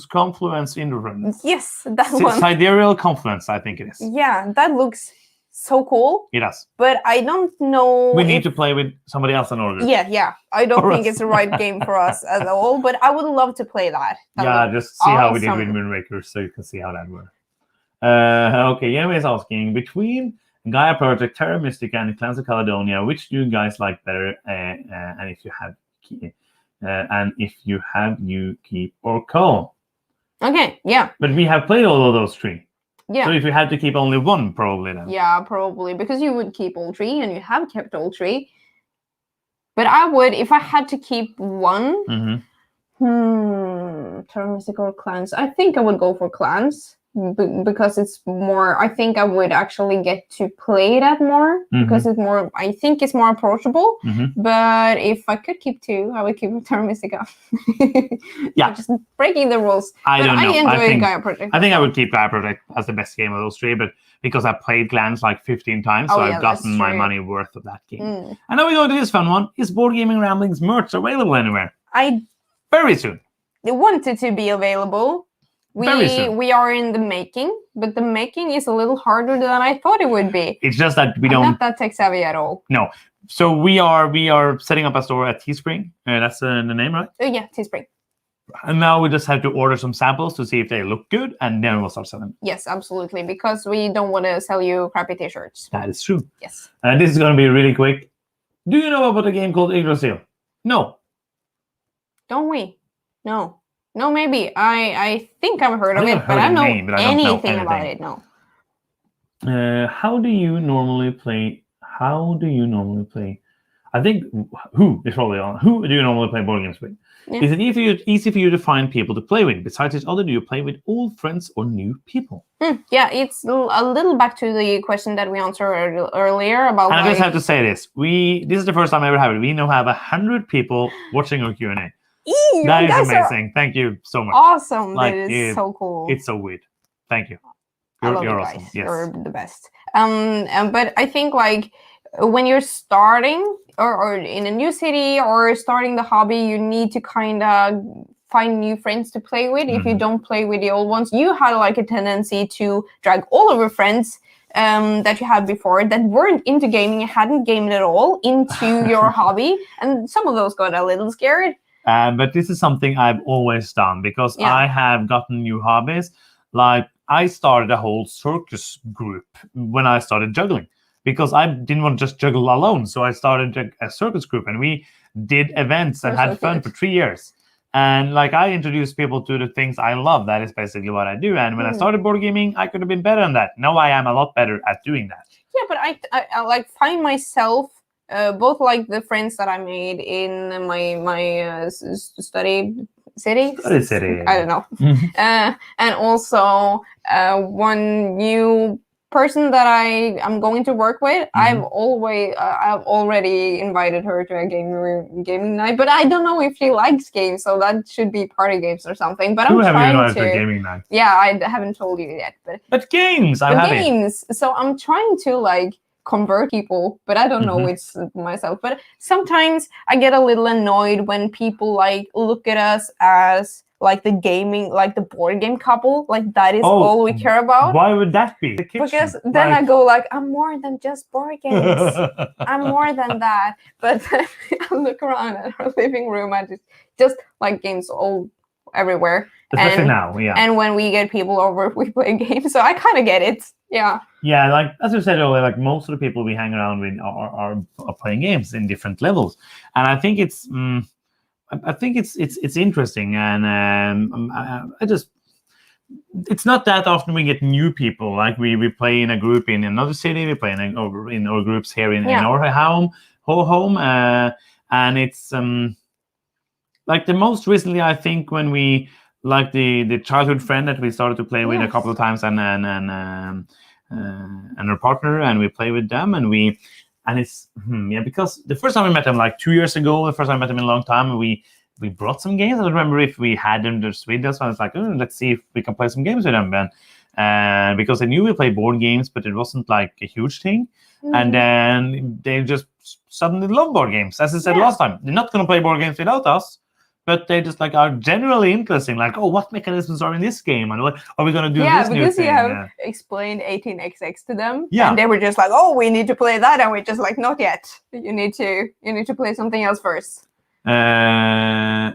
confluence interference. Yes, that one. Sidereal confluence, I think it is. Yeah, that looks so cool. It does. But I don't know. We need to play with somebody else in order. Yeah. I don't think it's the right game for us at all, but I would love to play that. Just see how we did with Moonraker, so you can see how that works. Okay, Yemi is asking, between Gaia Project, Terra Mystica, and Clans of Caledonia, which do you guys like better? And if you have, you keep or cull. Okay, yeah. But we have played all of those 3. Yeah. So if you had to keep only one, probably then. Yeah, probably, because you would keep all 3, and you have kept all 3. But I would, if I had to keep one. Terra Mystica or Clans? I think I would go for Clans. Because it's more, I think I would actually get to play that more, because it's more, I think it's more approachable. But if I could keep 2, I would keep Terra Mystica. Yeah, just breaking the rules. I don't know. I enjoy Gaia Project. I think I would keep Gaia Project as the best game of those 3, but because I played Clans like 15 times, so I've gotten my money worth of that game. And now we go to this fun one. Is Board Gaming Ramblings merch available anywhere? Very soon. They want it to be available. We are in the making, but the making is a little harder than I thought it would be. It's just that I'm not that tech savvy at all. No. So we are setting up a store at Teespring. That's the name, right? Yeah, Teespring. And now we just have to order some samples to see if they look good, and then we'll start selling. Yes, absolutely, because we don't want to sell you crappy t-shirts. That is true. Yes. And this is going to be really quick. Do you know about a game called Yggdrasil? No. Don't we? No. No, maybe. I think I've heard of it, but I don't know anything about it. No. How do you normally play? I think who is probably on. Who do you normally play board games with? Yeah. Is it easy for you to find people to play with? Besides each other, do you play with old friends or new people? Yeah, it's a little back to the question that we answered earlier about. And I just have to say this: this is the first time I ever have it. We now have 100 people watching our Q&A. That is amazing. Thank you so much. Awesome. That is so cool. It's so weird. Thank you. You're awesome. Yes. You're the best. But I think like when you're starting or in a new city or starting the hobby, you need to kind of find new friends to play with. If you don't play with the old ones, you had like a tendency to drag all of your friends that you had before that weren't into gaming and hadn't gamed at all into your hobby. And some of those got a little scared. But this is something I've always done because I have gotten new hobbies. Like I started a whole circus group when I started juggling because I didn't want to just juggle alone. So I started a circus group, and we did events and had fun for 3 years. And like I introduced people to the things I love. That is basically what I do. And when I started board gaming, I could have been better than that. Now I am a lot better at doing that. Yeah, but I like find myself both like the friends that I made in my study city. I don't know. And also one new person that I'm going to work with. I've already invited her to a gaming night, but I don't know if she likes games, so that should be party games or something. But I'm trying to gaming night. Yeah, I haven't told you yet, but games. Games. So I'm trying to like convert people, but I don't know it's myself. But sometimes I get a little annoyed when people like look at us as like the gaming, like the board game couple, like that is all we care about. Why would that be? Because then I go like, I'm more than just board games. I'm more than that. But then I look around at our living room and just like games all everywhere. Especially now, yeah. And when we get people over, we play games. So I kind of get it. Yeah. Yeah, like as you said earlier, like most of the people we hang around with are playing games in different levels, and I think it's it's interesting, and it's not that often we get new people. Like we play in a group in another city, we play in our groups here in our home, and it's like the most recently I think when we like the childhood friend that we started to play with a couple of times, and her partner, and we play with them, and it's because the first time we met them like 2 years ago, the first time I met them in a long time, we brought some games. I don't remember if we had them just with us. So I was like, let's see if we can play some games with them. And because they knew we played board games, but it wasn't like a huge thing. And then they just suddenly love board games. As I said last time, they're not going to play board games without us. But they just like are generally interesting. Like, what mechanisms are in this game, and what are we going to do? Yeah, this new because thing? you have explained 18xx to them, Yeah, and they were just like, we need to play that, and we're just like, not yet. You need to play something else first. Yeah,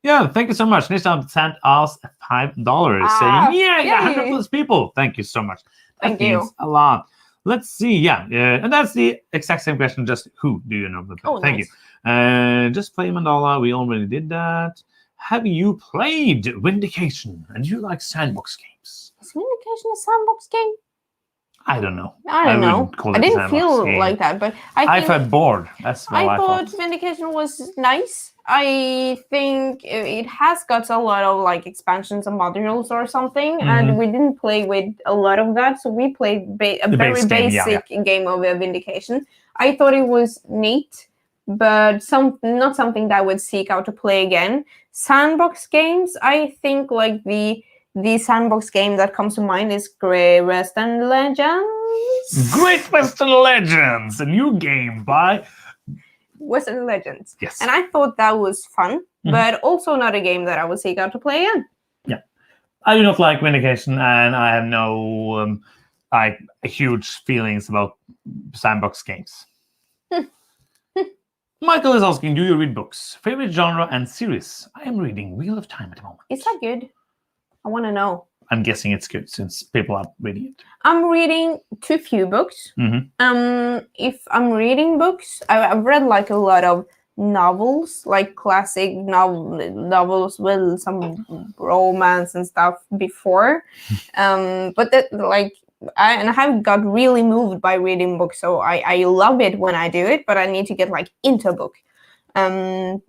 thank you so much. Nishan sent us $5 saying, 100 plus people. Thank you so much. That means a lot. Let's see. And that's the exact same question. Just who do you know? Thank you. Just play Mandala. We already did that. Have you played Vindication? And you like sandbox games? Is Vindication a sandbox game? I don't know. I don't know. I didn't feel like that, but I felt bored. That's what I thought. Vindication was nice. I think it has got a lot of like expansions and modules or something, and we didn't play with a lot of that, so we played a very basic game of Vindication. I thought it was neat, but not something that I would seek out to play again. Sandbox games, I think like the sandbox game that comes to mind is Great Western Legends. Great Western Legends, a new game by Western Legends. Yes. And I thought that was fun, but also not a game that I would seek out to play again. Yeah. I do not like Vindication, and I have no huge feelings about sandbox games. Michael is asking, do you read books? Favorite genre and series? I am reading Wheel of Time at the moment. Is that good? I want to know. I'm guessing it's good since people are reading it. I'm reading too few books. If I'm reading books, I've read like a lot of novels, like classic novels with some romance and stuff before. But that like I have got really moved by reading books, so I love it when I do it, but I need to get like into a book. And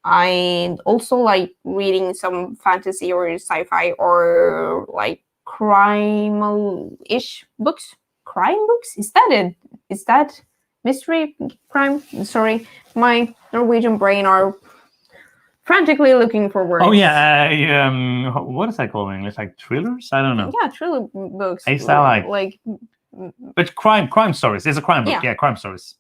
I also like reading some fantasy or sci-fi or like crime-ish books. Crime books? Is that it? Is that mystery crime? Sorry, my Norwegian brain are frantically looking for words. Oh yeah, what is that called in English? Like thrillers? I don't know. Yeah, thriller books. Is that like? But crime stories. It's a crime book. Yeah, crime stories.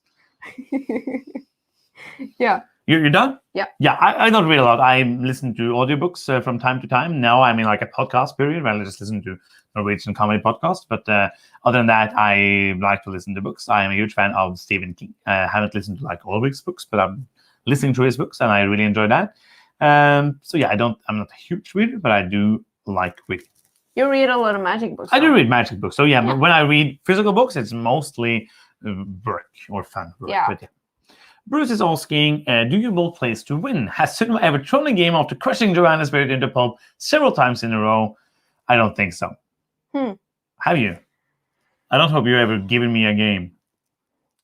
Yeah. You're done? Yeah. Yeah, I don't read a lot. I listen to audiobooks from time to time. Now I'm in like a podcast period where I just listen to Norwegian comedy podcasts. But other than that, I like to listen to books. I am a huge fan of Stephen King. I haven't listened to like all of his books, but I'm listening to his books and I really enjoy that. So yeah, I'm not a huge reader, but I do like reading. You read a lot of magic books. I do read magic books. So yeah, when I read physical books, it's mostly work or fun work. Yeah. But, yeah. Bruce is asking, do you both play to win? Has Sunma ever thrown a game after crushing Joanna's spirit into pulp several times in a row? I don't think so. Have you? I don't hope you've ever given me a game.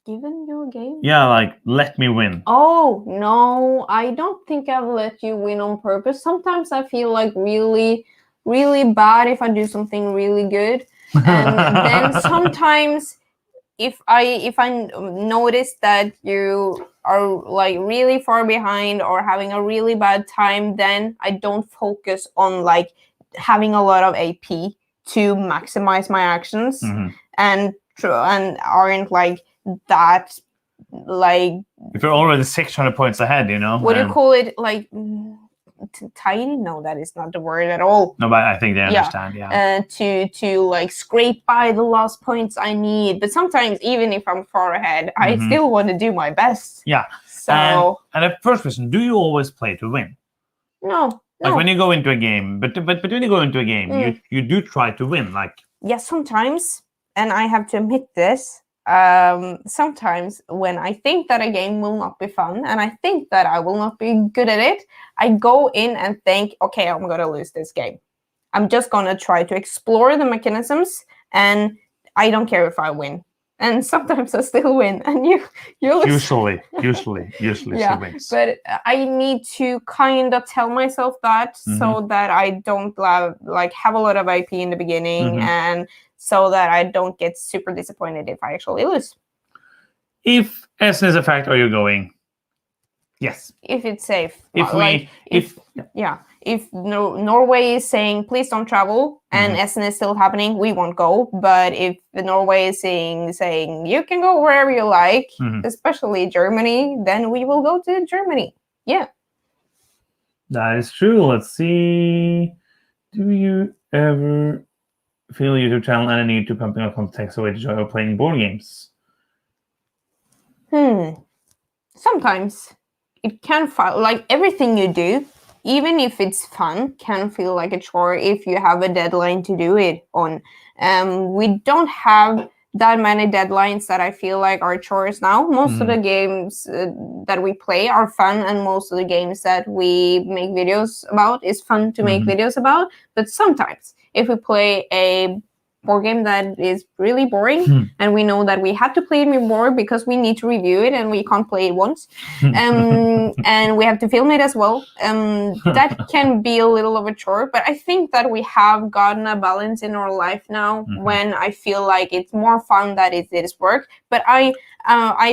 Given you a game? Yeah, like, let me win. Oh, no, I don't think I've let you win on purpose. Sometimes I feel like really, really bad if I do something really good. And then sometimes if I notice that you are like really far behind or having a really bad time, then I don't focus on like having a lot of AP to maximize my actions and aren't like that like if you're already 600 points ahead, you know. What do you call it? Like tiny? No, that is not the word at all. No, but I think they understand. Yeah. To like scrape by the last points I need, but sometimes even if I'm far ahead, I still want to do my best. Yeah. So. And the first question: do you always play to win? No. Like when you go into a game, but when you go into a game, you do try to win. Like yes, sometimes, and I have to admit this. Sometimes when I think that a game will not be fun and I think that I will not be good at it, I go in and think, okay, I'm gonna lose this game. I'm just gonna try to explore the mechanisms and I don't care if I win. And sometimes I still win, and you usually yeah, wins. But I need to kind of tell myself that so that I don't like have a lot of IP in the beginning, and so that I don't get super disappointed if I actually lose. If Essen is a fact, are you going? Yes. If it's safe. If Norway is saying please don't travel and Essen is still happening, we won't go. But if Norway is saying you can go wherever you like, especially Germany, then we will go to Germany. Yeah. That is true. Let's see. Do you ever feel YouTube channel and a need to pumping up context away to joy of playing board games? Sometimes it can feel like everything you do, even if it's fun, can feel like a chore if you have a deadline to do it on. We don't have that many deadlines that I feel like are chores now. Most of the games that we play are fun, and most of the games that we make videos about is fun to make videos about. But sometimes if we play a board game that is really boring and we know that we have to play it more because we need to review it and we can't play it once and we have to film it as well, that can be a little of a chore. But I think that we have gotten a balance in our life now when I feel like it's more fun than it is work. But I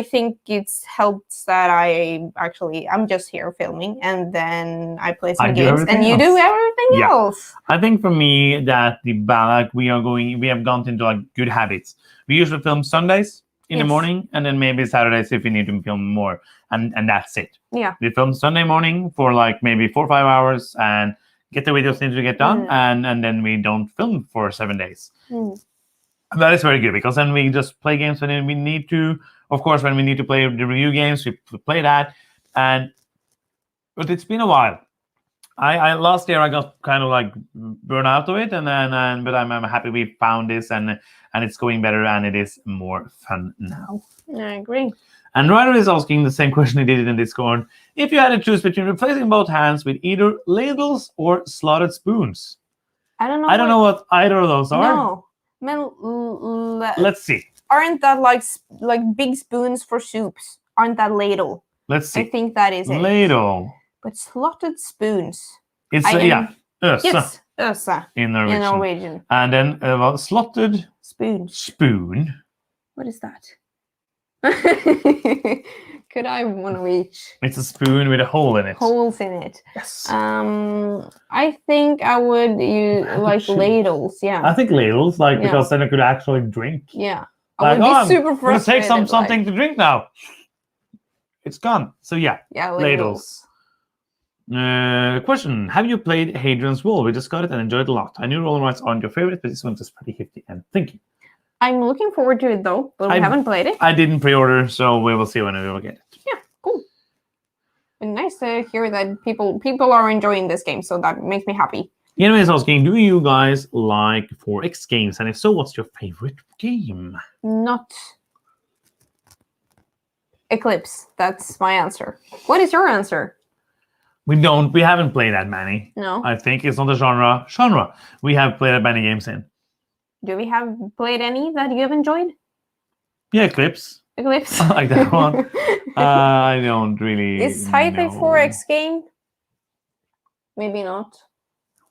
think it's helps that I'm just here filming and then I play some games and you do everything else. I think for me that the balance we have gone into like good habits. We usually film Sundays in the morning and then maybe Saturdays if we need to film more, and that's it. Yeah. We film Sunday morning for like maybe 4 or 5 hours and get the videos need to get done and then we don't film for 7 days. That is very good because then we just play games when we need to. Of course, when we need to play the review games, we play that. But it's been a while. I last year I got kind of like burned out of it, but I'm happy we found this and it's going better and it is more fun now. I agree. And Ryder is asking the same question he did in Discord. If you had to choose between replacing both hands with either ladles or slotted spoons. I don't know what either of those are. No. Let's see. Aren't that like big spoons for soups? Aren't that ladle? Let's see. I think that is ladle. But slotted spoons. It's Yes, ösa in Norwegian. And then slotted spoon. What is that? Could I have one of each? It's a spoon with a hole in it. Holes in it. Yes. I think I would use like ladles. Yeah. I think ladles, because then I could actually drink. Yeah. I would be super frustrated. I'm gonna take something to drink now. It's gone. So yeah. Yeah, ladles. Question: have you played Hadrian's Wall? We just got it and enjoyed it a lot. I knew roll rights aren't your favorite, but this one is pretty hefty and thinky. I'm looking forward to it though, but we haven't played it. I didn't pre-order, so we will see when we will get it. Yeah, cool. And nice to hear that people are enjoying this game, so that makes me happy. Anyways, asking, do you guys like 4X games? And if so, what's your favorite game? Not Eclipse. That's my answer. What is your answer? We haven't played that many. No. I think it's not a genre we have played that many games in. Do we have played any that you have enjoyed? Yeah, Eclipse. Eclipse. I like that one. I don't really Is Highway know. 4X game? Maybe not.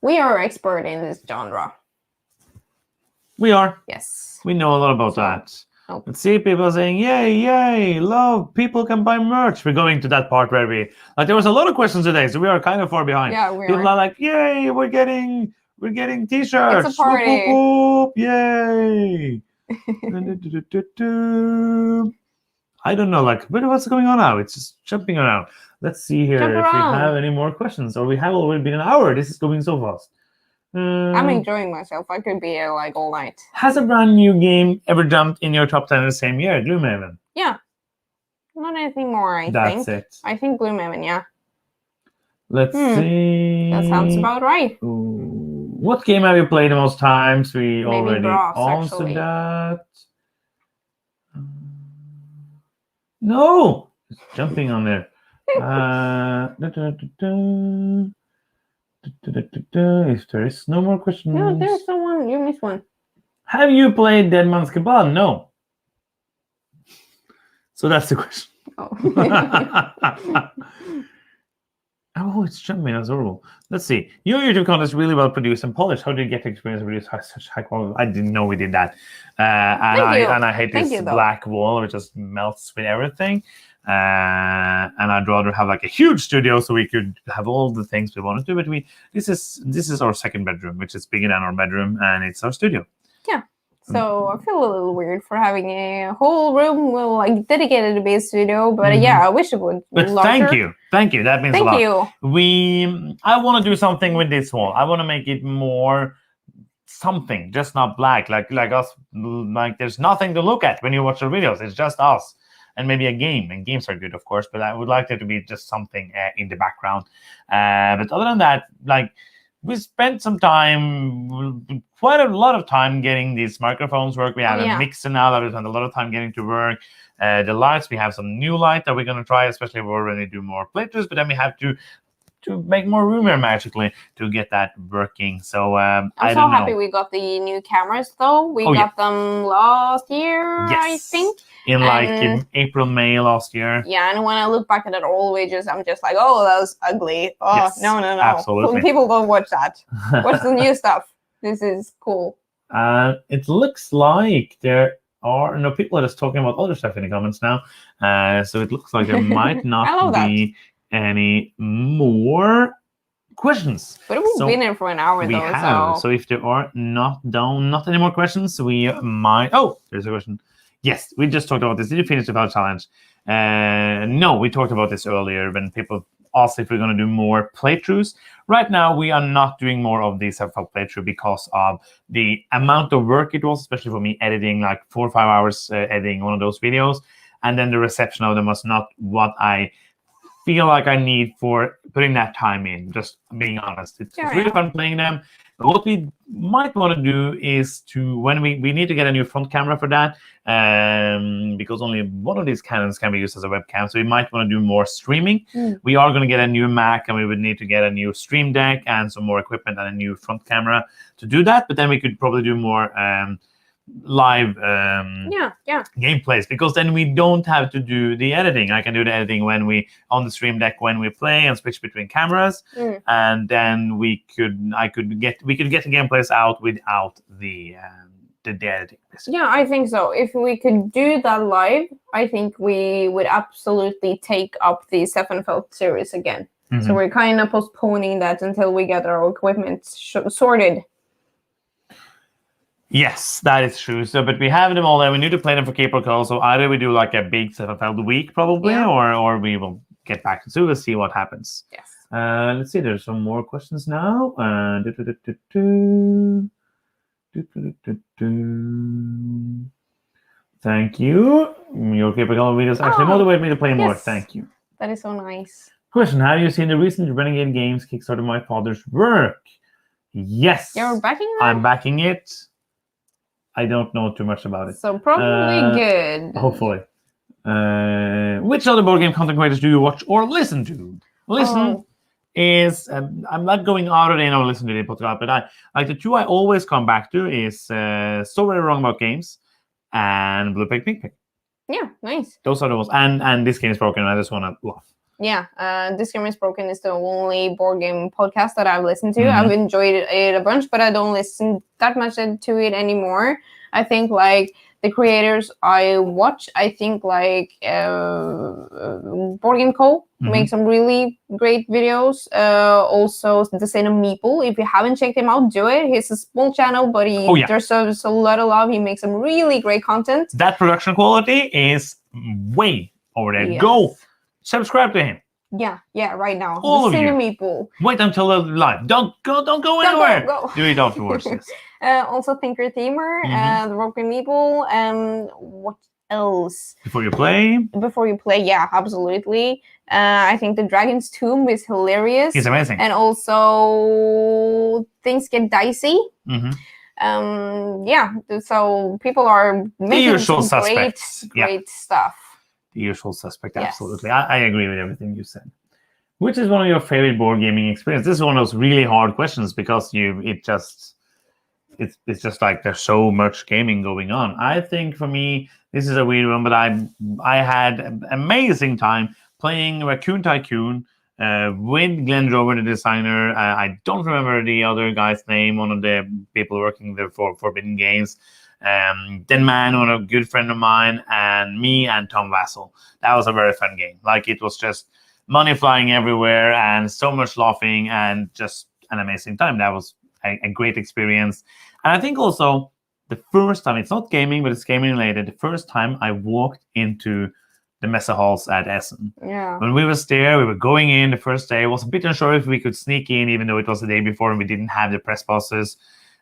We are expert in this genre. We are. Yes. We know a lot about that. Nope. Let's see, people are saying, yay, love, people can buy merch. We're going to that part where there was a lot of questions today, so we are kind of far behind. Yeah, we People are. are like, yay, we're getting t-shirts. It's a party. Whoop, whoop, whoop, yay. I don't know, what's going on now? It's just jumping around. Let's see here if we have any more questions, or we have already been an hour. This is going so fast. I'm enjoying myself. I could be here all night. Has a brand new game ever jumped in your top 10 in the same year? Gloomhaven. Yeah. Not anything more, I think. That's it. I think Gloomhaven, yeah. Let's see. That sounds about right. What game have you played the most times? We already answered that. No! It's jumping on there. If there is no more questions. No, there's someone. You missed one. Have you played Dead Man's Cabal? No. So that's the question. Oh. Oh, it's jumping. That's horrible. Let's see. Your YouTube content is really well produced and polished. How did you get the experience of producing such high quality? I didn't know we did that. And I hate this black wall which just melts with everything. And I'd rather have a huge studio so we could have all the things we wanted to. But this is our second bedroom, which is bigger than our bedroom, and it's our studio. Yeah. So I feel a little weird for having a whole room dedicated to be a studio, but yeah, I wish it would. But larger. thank you. That means a lot. Thank you. I want to do something with this wall. I want to make it more something, just not black, like us. There's nothing to look at when you watch our videos. It's just us. And maybe a game, and games are good, of course, but I would like there to be just something in the background. But other than that, we spent some time, quite a lot of time getting these microphones work. We have a mixer now that we spent a lot of time getting to work. The lights, we have some new light that we're going to try, especially when we do more playthroughs, but then we have to make more room here magically to get that working. So I'm so happy we got the new cameras, though. We got them last year, I think. In April, May last year. Yeah, and when I look back at it all, I'm just like, oh, that was ugly. Oh, yes, no. Absolutely. People don't watch that. Watch the new stuff. This is cool. It looks like there are people are just talking about other stuff in the comments now. So it looks like there might not be any more questions. But we've been in for an hour, we have. So if there are not any more questions, we might. Oh, there's a question. Yes, we just talked about this. Did you finish the Fell Challenge? No, we talked about this earlier when people asked if we're going to do more playthroughs. Right now, we are not doing more of the self-help playthrough because of the amount of work it was, especially for me editing 4 or 5 hours editing one of those videos. And then the reception of them was not what I feel like I need for putting that time in, just being honest. It's really fun playing them. But what we might want to do is when we need to get a new front camera for that, because only one of these Canons can be used as a webcam. So we might want to do more streaming. We are going to get a new Mac, and we would need to get a new Stream Deck and some more equipment and a new front camera to do that. But then we could probably do more live gameplays, because then we don't have to do the editing. I can do the editing on the Stream Deck when we play and switch between cameras, and then we could get the gameplays out without the editing. Yeah, I think so. If we could do that live, I think we would absolutely take up the Steffenfeld series again. So we're kind of postponing that until we get our equipment sorted. Yes, that is true. So, but we have them all there. We need to play them for Cape Cull. So either we do a big Steffenfeld week probably, or we will get back to. So we'll see what happens. Yes. Let's see. There's some more questions now. Thank you. Your Cape Cull videos actually motivate me to play more. Thank you. That is so nice. Question: have you seen the recent Renegade Games Kickstarter My Father's Work? Yes. You're backing that? I'm backing it. I don't know too much about it. So probably good. Hopefully. Which other board game content creators do you watch or listen to? Listen is I'm not going out of the or listen to the podcast, but I like the two I always come back to is So Very Wrong About Games and Blue Pig Pink Pig. Yeah, nice. Those are the ones. And This Game is Broken. I just want to laugh. Yeah, This Game is Broken is the only board game podcast that I've listened to. I've enjoyed it a bunch, but I don't listen that much to it anymore. I think like the creators I watch, I think like Board Game Cull makes some really great videos. Also, the Same Meeple. If you haven't checked him out, do it. He's a small channel, but there's a lot of love. He makes some really great content. That production quality is way over there. Yes. Go subscribe to him. Yeah, right now. All the of you. Meeple. Wait until the live. Don't go anywhere. Go. Do it afterwards. Yes. Also Thinker Themer, the Broken Meeple, and what else? Before you play, yeah, absolutely. I think the Dragon's Tomb is hilarious. It's amazing. And also Things Get Dicey. Yeah, so people are making some great stuff. The usual suspect, absolutely. I agree with everything you said. Which is one of your favorite board gaming experiences? This is one of those really hard questions because it's just like there's so much gaming going on. I think for me, this is a weird one, but I had an amazing time playing Raccoon Tycoon with Glenn Drover, the designer. I don't remember the other guy's name, one of the people working there for Forbidden Games. Den Man, one a good friend of mine, and me and Tom Vassell. That was a very fun game. Like it was just money flying everywhere and so much laughing and just an amazing time. That was a great experience. And I think also the first time, it's not gaming, but it's gaming related, the first time I walked into the messa halls at Essen. Yeah. When we was there, we were going in the first day. I was a bit unsure if we could sneak in, even though it was the day before and we didn't have the press passes.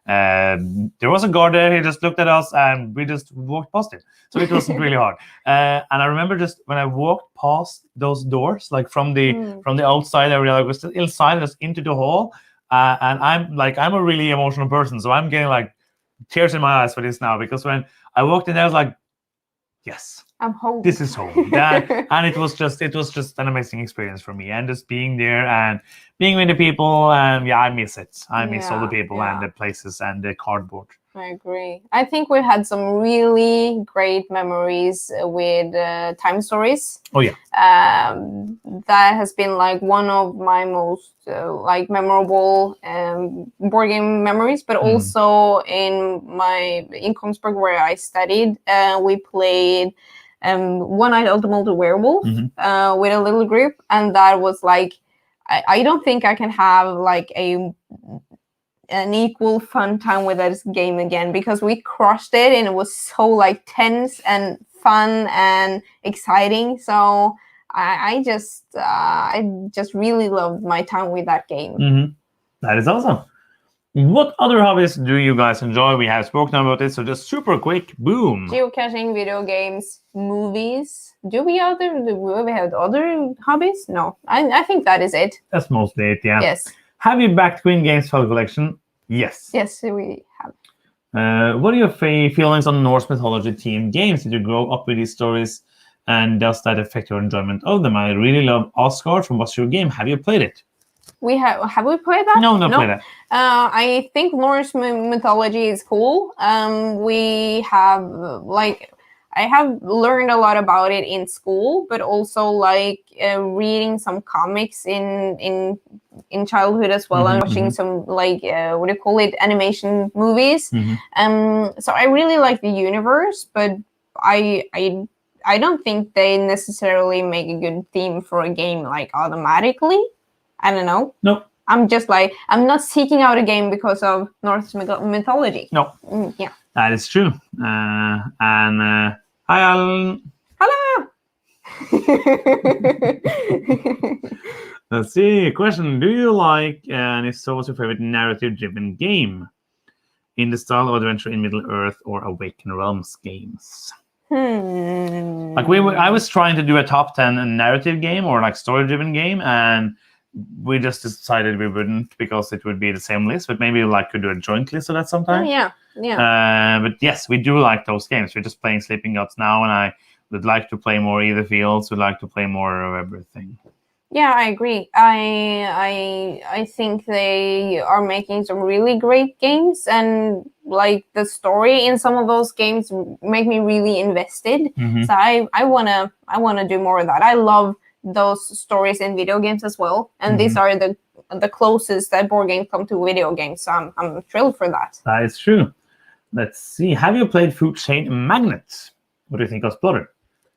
There was a guard there. He just looked at us and we just walked past him. So it wasn't really hard. And I remember just when I walked past those doors, like from the outside, I realized I was still inside, just into the hall. And I'm a really emotional person, so I'm getting like tears in my eyes for this now, because when I walked in there, I was like, yes, I'm home. This is home. And it was just an amazing experience for me, and just being there and being with the people, and I miss it. I miss all the people and the places and the cardboard. I agree. I think we've had some really great memories with Time Stories. Oh yeah. That has been like one of my most like memorable board game memories. But also in Kongsberg where I studied, we played One Night Ultimate Werewolf with a little group, and that was like I don't think I can have like an equal fun time with this game again, because we crushed it and it was so like tense and fun and exciting. So I just really loved my time with that game. That is awesome. What other hobbies do you guys enjoy? We have spoken about it, so just super quick, boom. Geocaching, video games, movies. Do we have other hobbies? No, I think that is it. That's mostly it, yeah. Yes. Have you backed Queen Games File Collection? Yes. Yes, we have. What are your feelings on Norse mythology themed games? Did you grow up with these stories, and does that affect your enjoyment of them? I really love Asgard from What's Your Game. Have you played it? Have we played that? No, not played that. I think Norse mythology is cool. We have I have learned a lot about it in school, but also like reading some comics in childhood as well, and watching some like what do you call it, animation movies. So I really like the universe, but I don't think they necessarily make a good theme for a game like automatically. I don't know. No. I'm just like, I'm not seeking out a game because of Norse mythology. No. Yeah. That is true. Hi, Alan. Hello. Let's see. Question: do you like, and if so, what's your favorite narrative-driven game in the style of Adventure in Middle-earth or Awaken Realms games? Like I was trying to do a top 10 narrative game or like story-driven game, and we just decided we wouldn't because it would be the same list. But maybe like could do a joint list of that sometime. Yeah. But yes, we do like those games. We're just playing Sleeping Gods now, and I would like to play more either fields, would like to play more of everything. Yeah, I agree. I think they are making some really great games, and like the story in some of those games make me really invested. Mhm. So I wanna do more of that. I love those stories in video games as well, and these are the closest that board games come to video games. So I'm thrilled for that. That is true. Let's see. Have you played Food Chain Magnet? What do you think of Splutter?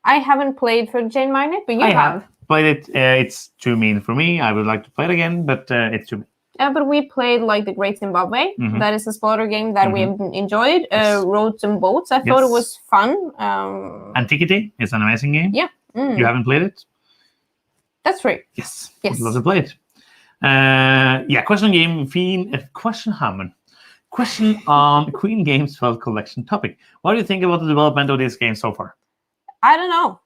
I haven't played for Chain Magnet, but you I have. played it. It's too mean for me. I would like to play it again, but it's too mean. But we played like the Great Zimbabwe. That is a Splutter game that we enjoyed. Yes. Rode some boats. I thought it was fun. Antiquity is an amazing game. Yeah. You haven't played it? That's right. Yes. Yes. I'd love to play it. Question game. Question on Queen Games 12 collection topic. What do you think about the development of this game so far? I don't know.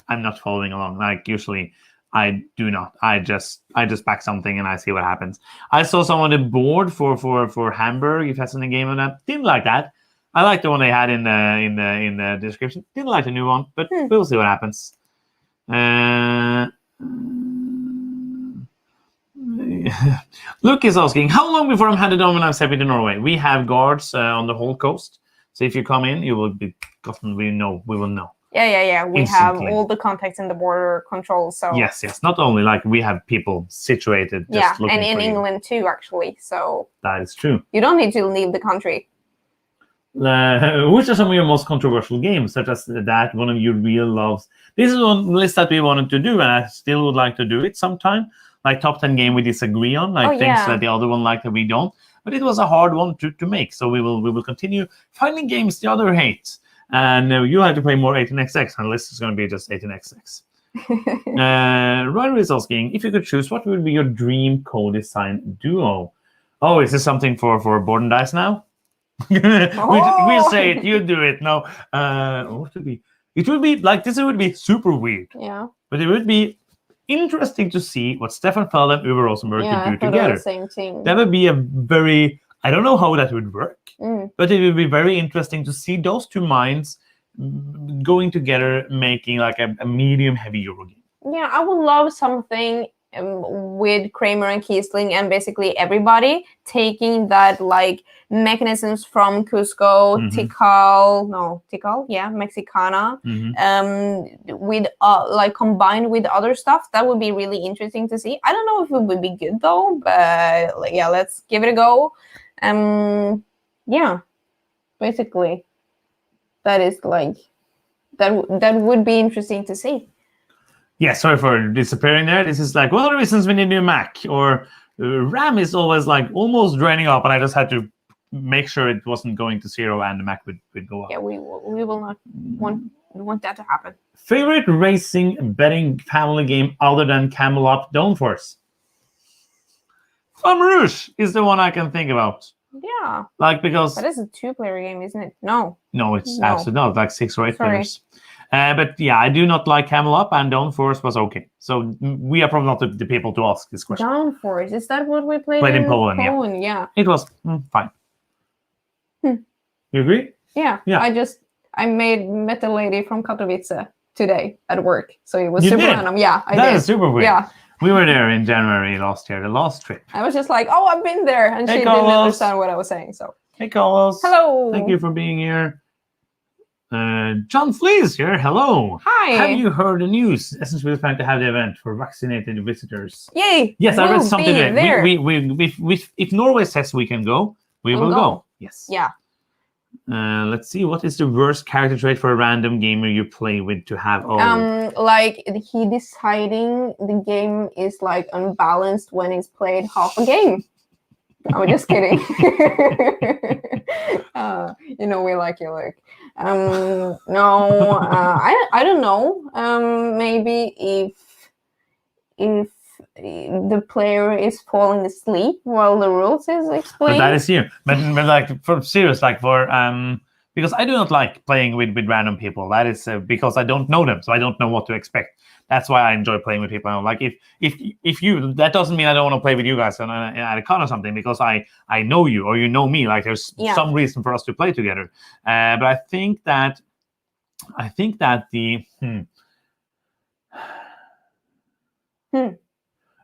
I'm not following along. Like usually, I do not. I just back something and I see what happens. I saw some on the board for Hamburg. If that's in the game of that, didn't like that. I like the one they had in the description. Didn't like the new one, but we'll see what happens. Luke is asking, how long before I'm handed on when I'm stepping to Norway? We have guards on the whole coast, so if you come in, you will be gotten. We will know. Yeah. We Instantly. have all the contacts in the border control. So yes. Not only like we have people situated. Just looking and in for you. England too, actually. So That is true. you don't need to leave the country. Which are some of your most controversial games, such as that one of you really loves? This is one list that we wanted to do, and I still would like to do it sometime. Like top 10 game we disagree on, like things that the other one like that we don't. But it was a hard one to make, so we will continue finding games the other hates. And you have to play more 18xx, and the list is going to be just 18xx. Ryder is asking, if you could choose, what would be your dream co-design duo? Oh, is this something for Board and Dice now? we say it, you do it. No, what would be? It would be like this. It would be super weird. Yeah. But it would be interesting to see what Stefan Feld and Uwe Rosenberg could do together. The same thing. That would be a very. I don't know how that would work, but it would be very interesting to see those two minds going together, making like a medium heavy Euro game. Yeah, I would love something with Kramer and Kiesling and basically everybody taking that like mechanisms from Cusco, Tikal, Mexicana, with like combined with other stuff. That would be really interesting to see. I don't know if it would be good though, but like, yeah, let's give it a go. Basically, that is like that would be interesting to see. Yeah, sorry for disappearing there. This is like, what are the reasons we need a new Mac? Or RAM is always like almost draining up, and I just had to make sure it wasn't going to 0 and the Mac would go up. Yeah, we will not want that to happen. Favorite racing betting family game other than Camelot Dawnforce? Flamme Rouge is the one I can think about. Yeah. Like, because... That is a 2-player game, isn't it? No. No, it's absolutely not. Like 6 or 8 players. But yeah, I do not like Camelot, and Dawnforce was okay. So we are probably not the people to ask this question. Dawnforce, is that what we played in Poland? Yeah. It was fine. You agree? Yeah. I met a lady from Katowice today at work, so it was super random. Yeah, I did. That is super weird. Yeah. We were there in January last year, the last trip. I was just like, oh, I've been there, and she didn't understand what I was saying. So. Hey, Carlos. Hello. Thank you for being here. John Flees here. Hello. Hi. Have you heard the news? Essence will plan to have the event for vaccinated visitors. Yay. Yes, I read something there. If Norway says we can go, we will go. Yes. Yeah. Let's see. What is the worst character trait for a random gamer you play with to have? Like he deciding the game is like unbalanced when he's played half a game. I'm just kidding. We like you, Luke. No, I don't know. Maybe if the player is falling asleep while the rules is explained. But that is you. But like for serious, like for because I do not like playing with random people. That is because I don't know them, so I don't know what to expect. That's why I enjoy playing with people. Like if you, that doesn't mean I don't want to play with you guys at a con or something, because I know you or you know me. Like there's some reason for us to play together. But I think that I think that the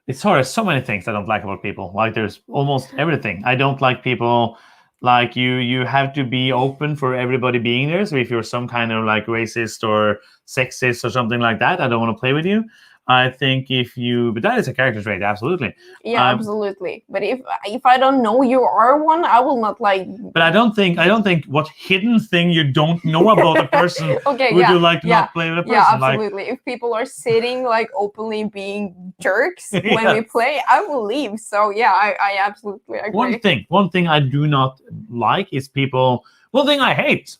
it's hard. There's so many things I don't like about people. Like there's almost everything. I don't like people like you have to be open for everybody being there. So if you're some kind of like racist or sexist or something like that, I don't want to play with you. I think but that is a character trait, absolutely. Yeah, absolutely. But if I don't know you are one, I will not like. But I don't think what hidden thing you don't know about a person okay, would you like to not play with a person? Yeah, absolutely. Like, if people are sitting like openly being jerks when we play, I will leave. So yeah, I absolutely agree. One thing I do not like is people. One thing I hate.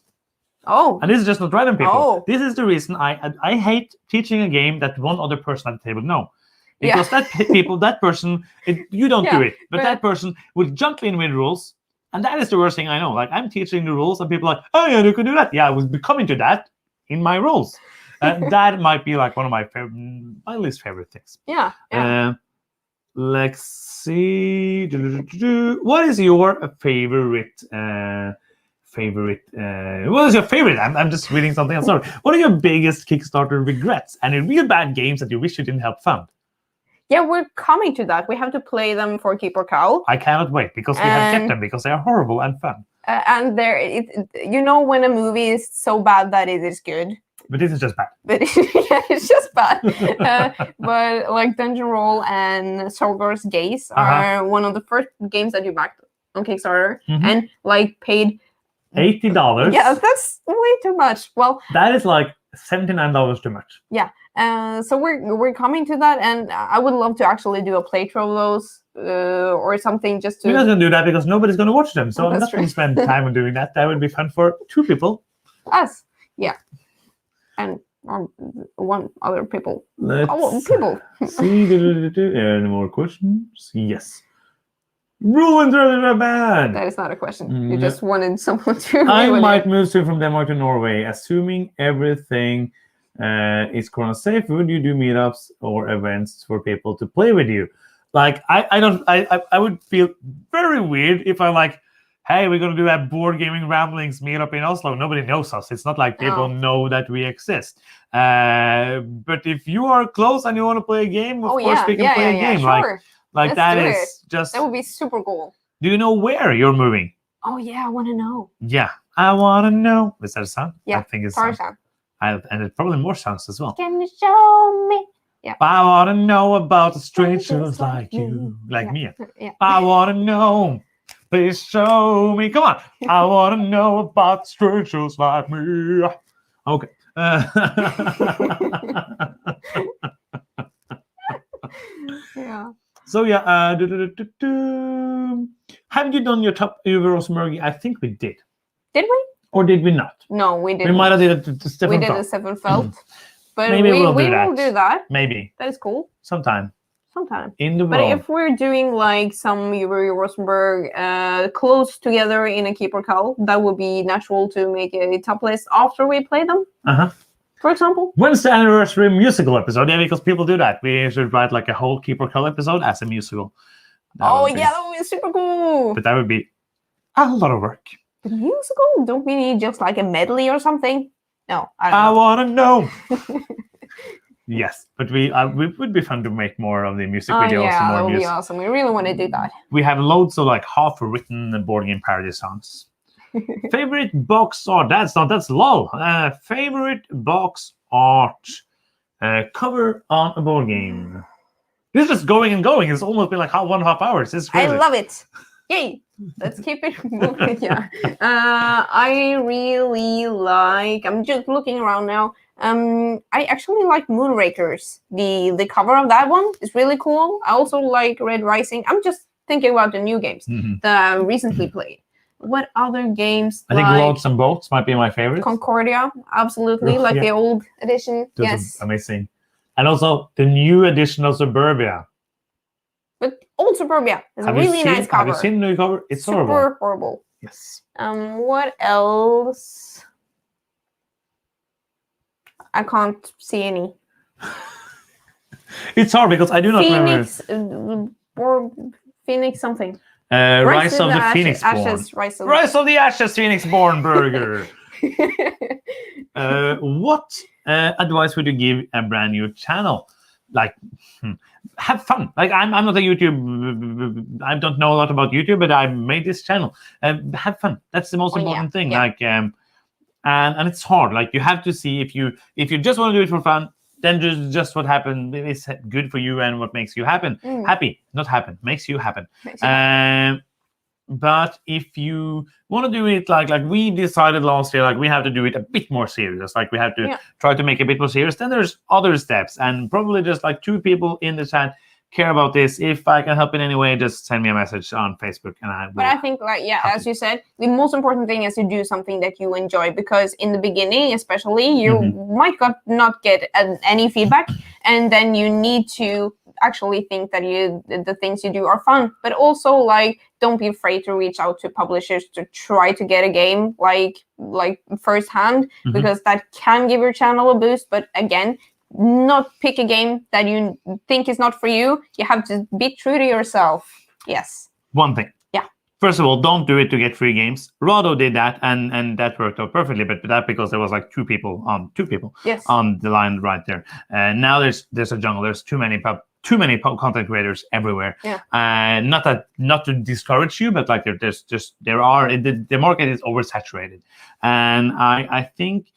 Oh. And this is just not random people. Oh. This is the reason I hate teaching a game that one other person at the table know. Because that person, you don't do it, but that person will jump in with rules, and that is the worst thing I know. Like I'm teaching the rules, and people are like, oh yeah, you can do that. Yeah, I was coming to that in my rules. That might be like one of my least favorite things. Yeah. Let's see. What is your favorite? What is your favorite? I'm just reading something else. Sorry. What are your biggest Kickstarter regrets? Any real bad games that you wish you didn't have found? Yeah, we're coming to that. We have to play them for Keep or Cull. I cannot wait because we have kept them because they are horrible and fun. And when a movie is so bad that it is good. But this is just bad. But it's just bad. But like Dungeon Roll and Sorgor's Gaze are one of the first games that you backed on Kickstarter and like paid $80. Yeah, that's way too much. Well, that is like $79 too much. Yeah. So we're coming to that, and I would love to actually do a playthrough of those or something just to. We're not gonna do that because nobody's gonna watch them, so I'm not gonna spend time on doing that. That would be fun for 2 people. Us, yeah, and one other people. People. See, any more questions? Yes. Ruins are bad. That is not a question. You just wanted someone to. I might move soon from Denmark to Norway, assuming everything is corona safe. Would you do meetups or events for people to play with you? Like I would feel very weird if I like, hey, we're gonna do a board gaming ramblings meetup in Oslo. Nobody knows us. It's not like people know that we exist. But if you are close and you want to play a game, of course we can play a game. Sure. Like that is just. That would be super cool. Do you know where you're moving? Oh yeah, I want to know. Yeah, I want to know. Is that a sound? Yeah, I think it's sound. And it's probably more sounds as well. Can you show me? Yeah. I want to know about the strangers like you, like me. Yeah. I want to know. Please show me. Come on. I want to know about strangers like me. Okay. Yeah. So yeah, have you done your top Eurosmergy? I think we did. Did we? Or did we not? No, we didn't. We might have did it to Stefan. We did a Stefan Felt. But maybe we will do that. Maybe. That is cool. Sometime. In the world. But if we're doing like some Rosenberg close together in a Keep or Cull, that would be natural to make a top list after we play them. For example. When's the anniversary musical episode? Yeah, because people do that. We should write like a whole Keep or Cull episode as a musical. That would be super cool. But that would be a lot of work. The musical? Don't we need just like a medley or something? No, I want to know. Yes, but we would be fun to make more of the music videos. Yeah, that would be awesome. We really want to do that. We have loads of like half-written board game parody songs. Favorite box art? That's LOL. Favorite box art cover on a board game. This is just going and going. It's almost been like 1.5 hours. It's crazy. I love it. Yay! Let's keep it moving. Yeah. I really like. I'm just looking around now. I actually like Moonrakers. The cover of that one is really cool. I also like Red Rising. I'm just thinking about the new games that I recently played. What other games? I think Loads and Boats might be my favorite. Concordia, absolutely, the old edition. Yes, amazing. And also the new edition of Suburbia. But old Suburbia is a really nice cover. Have you seen the new cover? It's super horrible. Yes. What else? I can't see any. It's hard because I do not remember. Phoenix something. Rise of the Phoenix Born. Ashes, Rise of the Ashes Phoenix Born burger. What advice would you give a brand new channel? Like, have fun. Like, I'm not a YouTube. I don't know a lot about YouTube, but I made this channel. Have fun. That's the most important thing. Yeah. Like, and it's hard. Like, you have to see if you just want to do it for fun, then just what happened is good for you and what makes you happy, not happen, makes you happen. But if you want to do it like we decided last year, like we have to do it a bit more serious, like we have to try to make it a bit more serious, then there's other steps, and probably just like 2 people in the chat care about this. If I can help in any way, just send me a message on Facebook and I will. But I think, like, as you said, the most important thing is to do something that you enjoy, because in the beginning especially you might not get any feedback, and then you need to actually think that the things you do are fun. But also, like, don't be afraid to reach out to publishers to try to get a game like firsthand, because that can give your channel a boost. But again, not pick a game that you think is not for you. You have to be true to yourself. Yes. One thing. Yeah. First of all, don't do it to get free games. Rado did that, and that worked out perfectly. But that because there was like 2 people on the line right there. And now there's a jungle. There's too many content creators everywhere. Yeah. Not to discourage you, but like the market is oversaturated, and I think.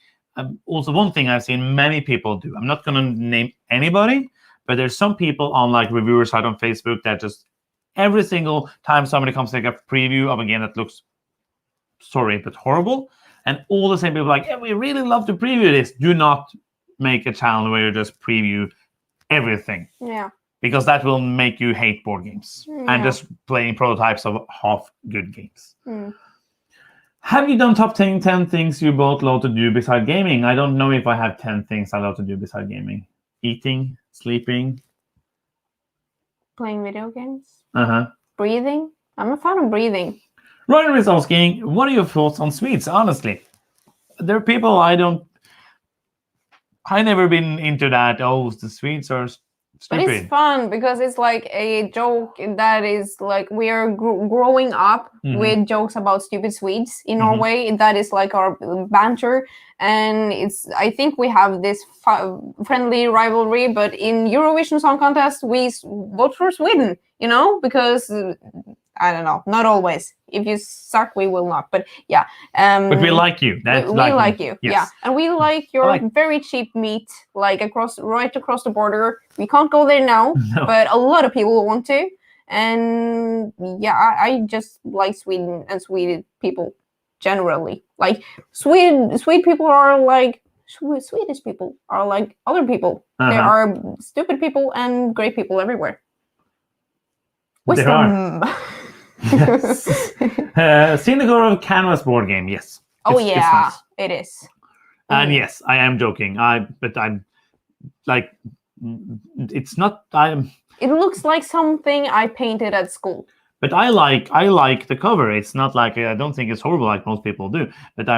Also, one thing I've seen many people do, I'm not going to name anybody, but there's some people on like reviewer site on Facebook that just every single time somebody comes to take a preview of a game that looks, sorry, but horrible, and all the same people like, yeah, we really love to preview this. Do not make a channel where you just preview everything. Yeah. Because that will make you hate board games and just playing prototypes of half good games. Have you done top 10 things you both love to do beside gaming? I don't know if I have 10 things I love to do beside gaming. Eating, sleeping. Playing video games. Breathing. I'm a fan of breathing. Ryan is asking, what are your thoughts on Swedes? Honestly, there are people I never been into that. Oh, the Swedes are stupid. But it's fun because it's like a joke that is like we are growing up with jokes about stupid Swedes in Norway. That is like our banter, and I think we have this friendly rivalry. But in Eurovision Song Contest, we vote for Sweden, because I don't know, not always. If you suck, we will not. But yeah. But we like you. We like you. Yes. Yeah. And we like your very cheap meat, like right across the border. We can't go there now, but a lot of people want to. And yeah, I just like Sweden and Swedish people generally. Like Swedish people are like Swedish people are like other people. There are stupid people and great people everywhere. Wisdom. Yes. Synagogue of Canvas board game, yes. It's nice. It is. And yes, I am joking. But I'm like, it's not. It looks like something I painted at school. But I like the cover. It's not like I don't think it's horrible like most people do. But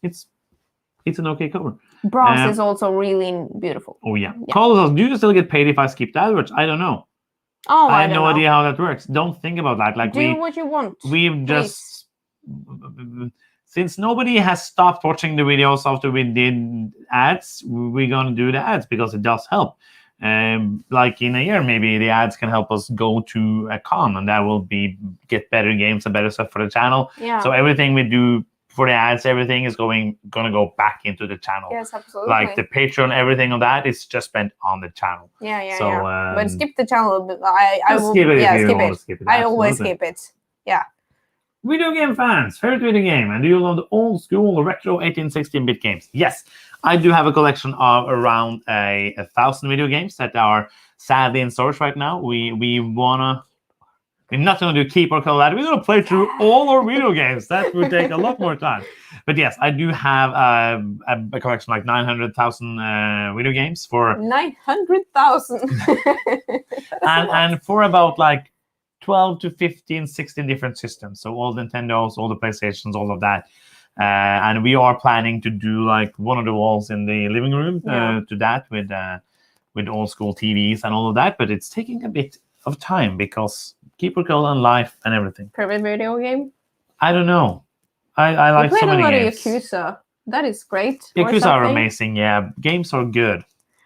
it's an okay cover. Brass is also really beautiful. Oh yeah. Call us. Do you still get paid if I skip the adverts? I don't know. Oh, I have no idea how that works. Don't think about that. Like do what you want. We've just since nobody has stopped watching the videos after we did ads, we're gonna do the ads because it does help. Like in a year, maybe the ads can help us go to a con, and that will get better games and better stuff for the channel. Yeah. So everything we do for the ads, everything is gonna go back into the channel. Yes, absolutely. Like the Patreon, everything of that is just spent on the channel. Yeah. So, but skip the channel. I will skip it. Yeah, skip it. I always skip it. Yeah. Video game fans, favorite video game, and do you love the old school retro 18-16-bit games? Yes, I do have a collection of around 1,000 video games that are sadly in storage right now. We're not going to do keep or call that. We're going to play through all our video games. That would take a lot more time. But yes, I do have a collection like 900,000 video games for 900,000. and for about like 12 to 15, 16 different systems. So all the Nintendos, all the PlayStations, all of that. And we are planning to do like one of the walls in the living room to that with old school TVs and all of that. But it's taking a bit of time because Keeper Call and life and everything. Favorite video game? I don't know. I like played so a many lot games. of Yakuza. That is great. Or Yakuza are something. amazing. Yeah, games are good.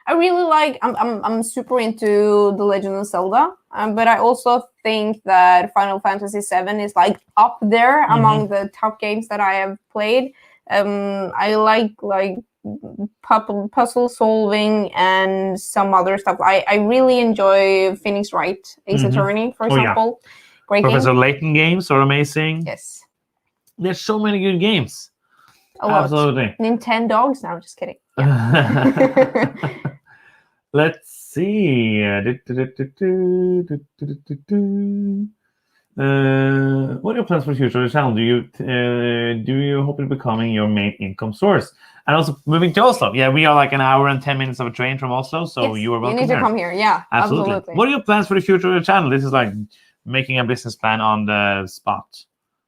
I really like. I'm super into The Legend of Zelda, but I also think that Final Fantasy VII is like up there among the top games that I have played. I like puzzle solving and some other stuff. I really enjoy Phoenix Wright Ace Attorney, for example. Great Professor game. Layton games are amazing. Yes. There's so many good games. A lot. Absolutely. Nintendogs? No, I'm just kidding. Yeah. Let's see. What are your plans for the future of the channel? Do you hope to becoming your main income source? And also moving to Oslo. Yeah, we are like an hour and 10 minutes of a train from Oslo, so yes, you are welcome. You need to come here. Yeah, absolutely. What are your plans for the future of the channel? This is like making a business plan on the spot.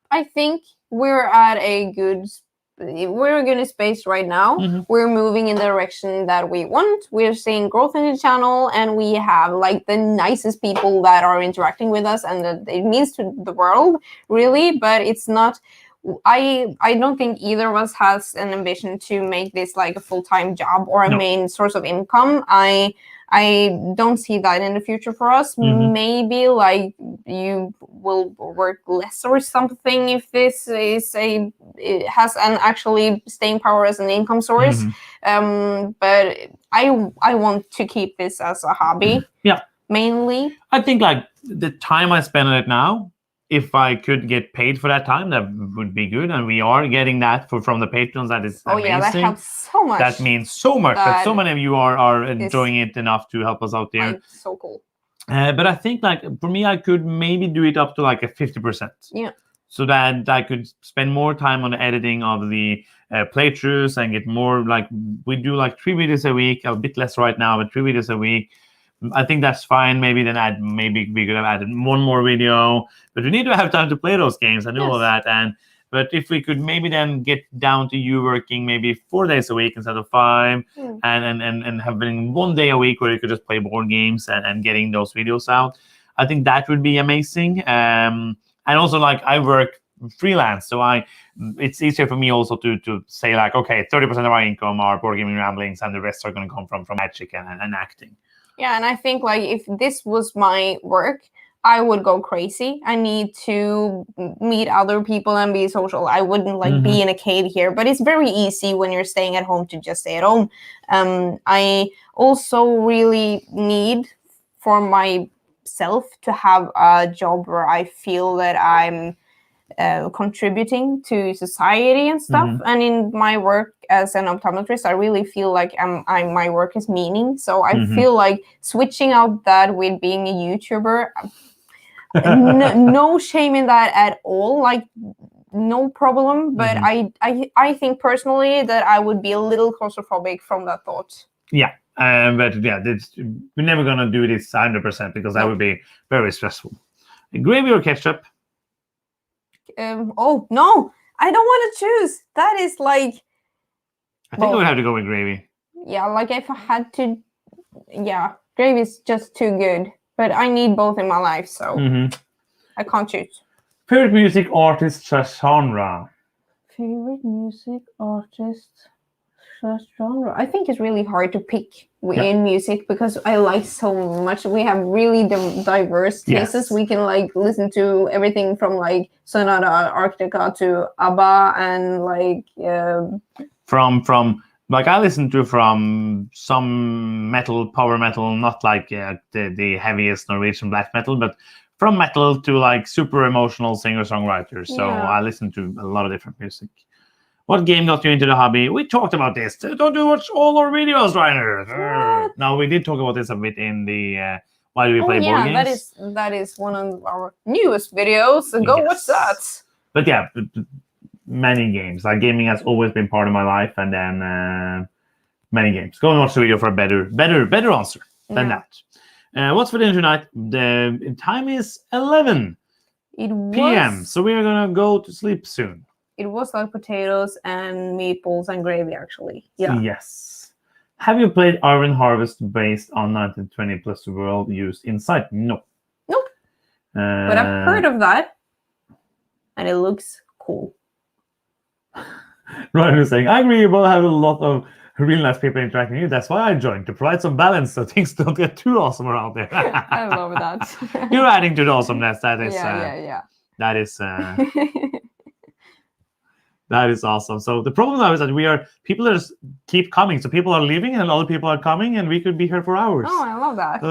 I think we're at a good. We're in a space right now. We're moving in the direction that we want. We're seeing growth in the channel, and we have like the nicest people that are interacting with us, and that it means to the world, really. But it's not. I don't think either of us has an ambition to make this like a full-time job or a main source of income. I don't see that in the future for us. Maybe like you will work less or something if this is it has an actually staying power as an income source. But I want to keep this as a hobby. Yeah. Mainly. I think like the time I spend on it now, if I could get paid for that time, that would be good. And we are getting that from the patrons. That is amazing. Yeah, that helps so much. That means so much. That so many of you are enjoying it enough to help us out there. Like, so cool. But I think like for me, I could maybe do it up to like a 50%. Yeah. So that I could spend more time on the editing of the playthroughs and get more like we do like 3 videos a week, a bit less right now, but 3 videos a week. I think that's fine. Maybe we could have added one more video, but we need to have time to play those games. I know all that. But if we could maybe then get down to you working maybe 4 days a week instead of 5, and having 1 day a week where you could just play board games and getting those videos out, I think that would be amazing. And also like I work freelance, so it's easier for me also to say like, okay, 30% of our income are board gaming ramblings, and the rest are going to come from magic and acting. Yeah, and I think like if this was my work, I would go crazy. I need to meet other people and be social. I wouldn't like be in a cave here, but it's very easy when you're staying at home to just stay at home. I also really need for myself to have a job where I feel that I'm contributing to society and stuff. And in my work as an optometrist, I really feel like my work is meaning. So I feel like switching out that with being a YouTuber, no shame in that at all. Like no problem. But I think personally that I would be a little claustrophobic from that thought. Yeah. But yeah, we're never gonna do this 100% because that would be very stressful. Gravy or ketchup? Oh no, I don't want to choose. That is like. I think I would have to go with gravy. Yeah, like if I had to. Yeah, gravy is just too good. But I need both in my life, so I can't choose. Favorite music artist / genre? Favorite music artist / genre? I think it's really hard to pick in music because I like so much. We have really diverse tastes. We can like listen to everything from like Sonata Arctica to ABBA and like from like I listen to from some metal, power metal, not like the heaviest Norwegian black metal, but from metal to like super emotional singer-songwriters. So I listen to a lot of different music. What game got you into the hobby? We talked about this. Don't you watch all our videos, Reiner? No, we did talk about this a bit in the Why Do We Play Board Games? That is one of our newest videos. So go watch that. But yeah, many games. Like gaming has always been part of my life, and then many games. Go and watch the video for a better answer than that. What's for dinner tonight? The time is 11 p.m. So we are gonna go to sleep soon. It was like potatoes and meatballs and gravy, actually. Yeah. Yes. Have you played Arwen Harvest based on 1920 plus the world used inside? No. Nope. But I've heard of that, and it looks cool. Ryan is saying, I agree, you both have a lot of really nice people interacting with you. That's why I joined, to provide some balance so things don't get too awesome around there. I love that. You're adding to the awesomeness. That is, yeah. that is, that is awesome. So the problem now is that people just keep coming. So people are leaving and other people are coming, and we could be here for hours. Oh, I love that.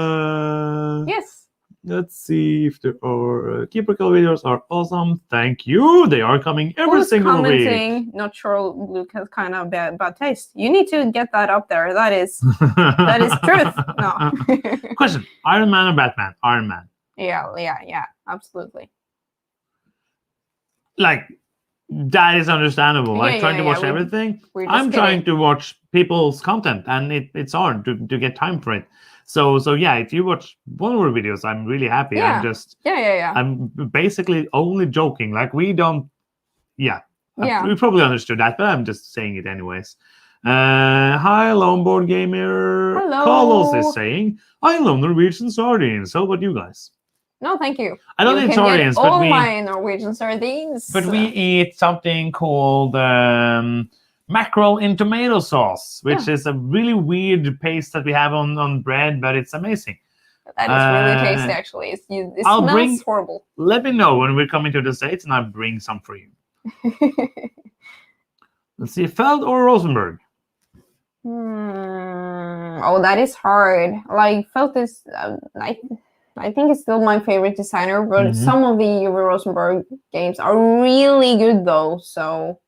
Yes. Let's see if there are Keeper Call videos are awesome. Thank you. They are coming every single week. Not sure Luke has kind of bad taste. You need to get that up there. That is truth. No. Question: Iron Man or Batman? Iron Man. Yeah. Absolutely. Like, that is understandable. Like trying to watch everything. I'm trying to watch people's content, and it's hard to get time for it. So yeah, if you watch one of our videos, I'm really happy. Yeah. I'm just yeah. I'm basically only joking. Like, we don't. Yeah. Yeah. We probably understood that, but I'm just saying it anyways. Hi, Longboard Gamer. Hello. Carlos is saying, I love Norwegian sardines. So what you guys? No, thank you. I don't eat sardines, but all my Norwegian sardines. But we eat something called mackerel in tomato sauce, which is a really weird paste that we have on bread, but it's amazing. That is really tasty, actually. It smells horrible. Let me know when we're coming to the States, and I'll bring some for you. Let's see, Feld or Rosenberg? Oh, that is hard. Like, Feld is... I think it's still my favorite designer, but some of the Rosenberg games are really good, though. So,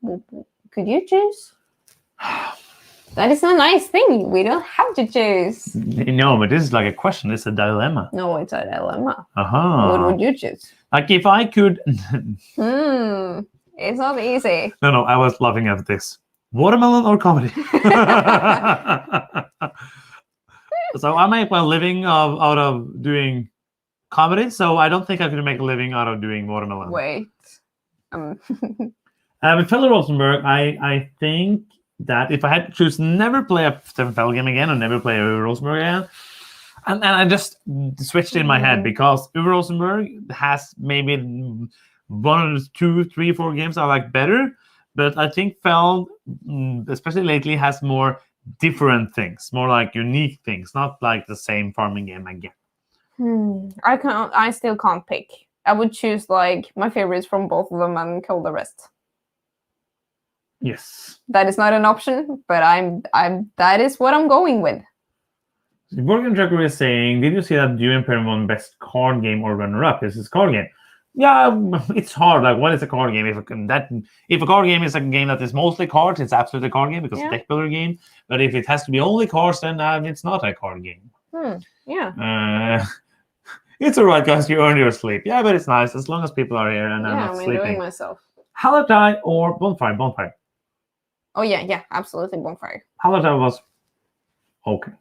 could you choose? That is a nice thing. We don't have to choose. No, but this is like a question. It's a dilemma. No, it's a dilemma. What would you choose? Like, if I could... It's not easy. No, I was laughing at this. Watermelon or comedy? So I make my living out of doing comedy, so I don't think I could make a living out of doing watermelon. Wait. With Fellow Rosenberg, I think that if I had to choose never play a Stefan Feld game again or never play a Uwe Rosenberg again, and I just switched in my head because Uwe Rosenberg has maybe 1, 2, 3, 4 games I like better, but I think Feld, especially lately, has more different things, more like unique things, not like the same farming game again. I still can't pick. I would choose like my favorites from both of them and kill the rest. Yes. That is not an option, but that is what I'm going with. Morgan Tracker is saying, did you see that Dune Imperium won best card game or runner-up? This is card game. Yeah, it's hard. Like, what is a card game? If a card game is a game that is mostly cards, it's absolutely a card game because it's a deck builder game. But if it has to be only cards, then it's not a card game. Yeah. It's all right, guys. You earn your sleep. Yeah, but it's nice as long as people are here and I'm not sleeping. I'm enjoying myself. Halatai or Bonfire? Oh yeah, absolutely Bonfire. Halatai was okay.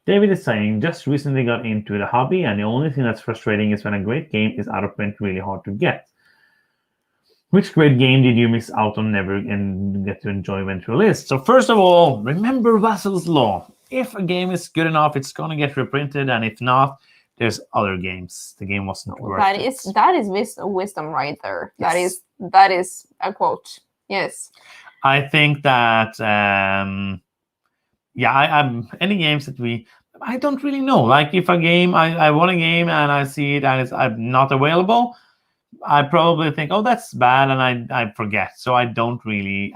David is saying, just recently got into the hobby, and the only thing that's frustrating is when a great game is out of print, really hard to get. Which great game did you miss out on never and get to enjoy when it released? So first of all, remember Vassal's Law. If a game is good enough, it's going to get reprinted, and if not, there's other games. The game wasn't worth it. That is wisdom right there. Yes. That is a quote. Yes. I think that... any games that I don't really know. Like, if a game, I want a game and I see it and it's not available, I probably think, oh, that's bad, and I forget. So I don't really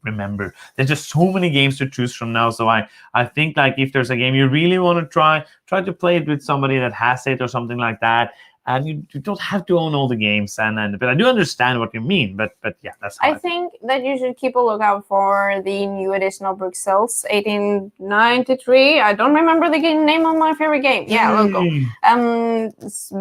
remember. There's just so many games to choose from now. So I think, like, if there's a game you really want to try to play it with somebody that has it or something like that. And you don't have to own all the games, but I do understand what you mean. But yeah, that's how I think that you should keep a lookout for the new edition of Bruxelles 1893. I don't remember the name of my favorite game. Yeah, logo.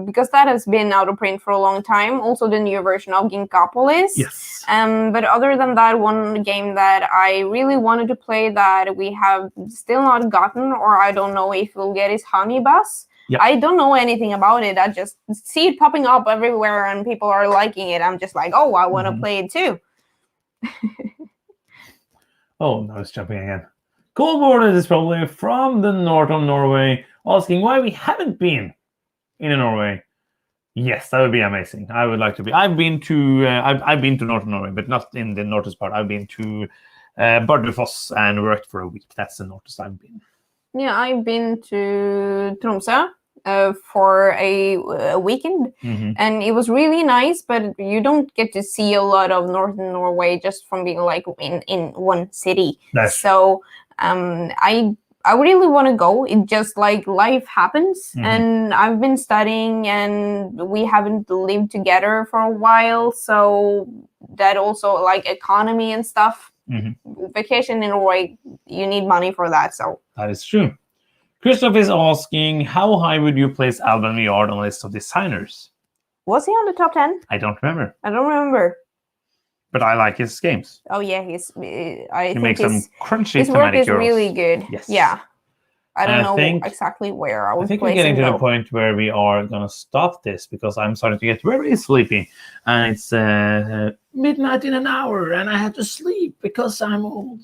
Because that has been out of print for a long time. Also, the new version of Ginkapolis. Yes. But other than that, one game that I really wanted to play that we have still not gotten, or I don't know if we'll get, is Honey Bus. Yep. I don't know anything about it. I just see it popping up everywhere and people are liking it. I'm just like, oh, I want to play it too. Oh, I was jumping again. Cold Borders is probably from the north of Norway, asking why we haven't been in Norway Yes, that would be amazing. I would like to be. I've been to Northern Norway, but not in the northern part. I've been to Bardufoss and worked for a week. That's the northest I've been. Yeah, I've been to Tromsø for a weekend, and it was really nice. But you don't get to see a lot of Northern Norway just from being like in one city. So I really want to go. It just like life happens, and I've been studying, and we haven't lived together for a while. So that also like economy and stuff. Vacation in Norway, you need money for that. So that is true. Christoph is asking, how high would you place Alban Viard on the list of designers? Was he on the top 10? I don't remember. I don't remember. But I like his games. Oh yeah, he makes some crunchy his work is really good. Yes. Yeah. I don't know exactly where I would place him. I think we're getting to the point where we are going to stop this because I'm starting to get very sleepy. And it's midnight in an hour and I have to sleep because I'm old.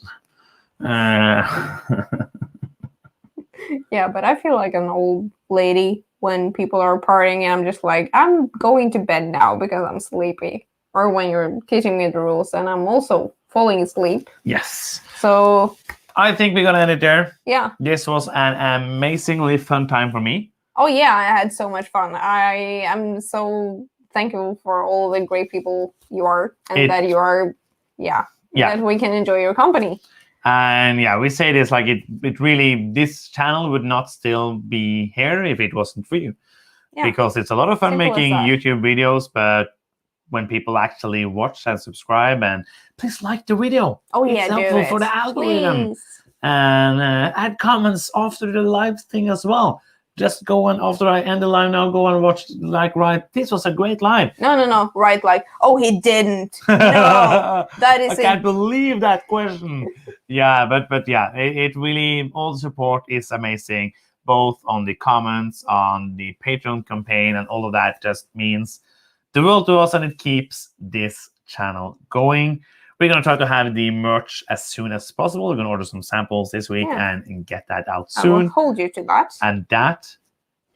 Yeah, but I feel like an old lady when people are partying and I'm just like, I'm going to bed now because I'm sleepy. Or when you're teaching me the rules and I'm also falling asleep. Yes. So I think we're going to end it there. Yeah. This was an amazingly fun time for me. Oh, yeah. I had so much fun. I am so thankful for all the great people you are and that you are, that we can enjoy your company. And yeah, we say this like it really, this channel would not still be here if it wasn't for you. Yeah. Because it's a lot of fun making YouTube videos, but when people actually watch and subscribe, and please like the video. Oh yeah, it's helpful for the algorithm. Please. And add comments after the live thing as well. Just go on after I end the live now. Go and watch this was a great live. No. Right, oh, he didn't. No, that is. I can't believe that question. Yeah, but yeah, it really, all the support is amazing. Both on the comments, on the Patreon campaign, and all of that just means the world to us, and it keeps this channel going. We're going to try to have the merch as soon as possible. We're going to order some samples this week and get that out soon. I will hold you to that. And that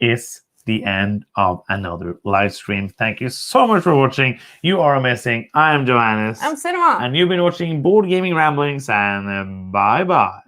is the end of another live stream. Thank you so much for watching. You are amazing. I am Johannes. I'm Cinema. And you've been watching Board Gaming Ramblings, and bye-bye.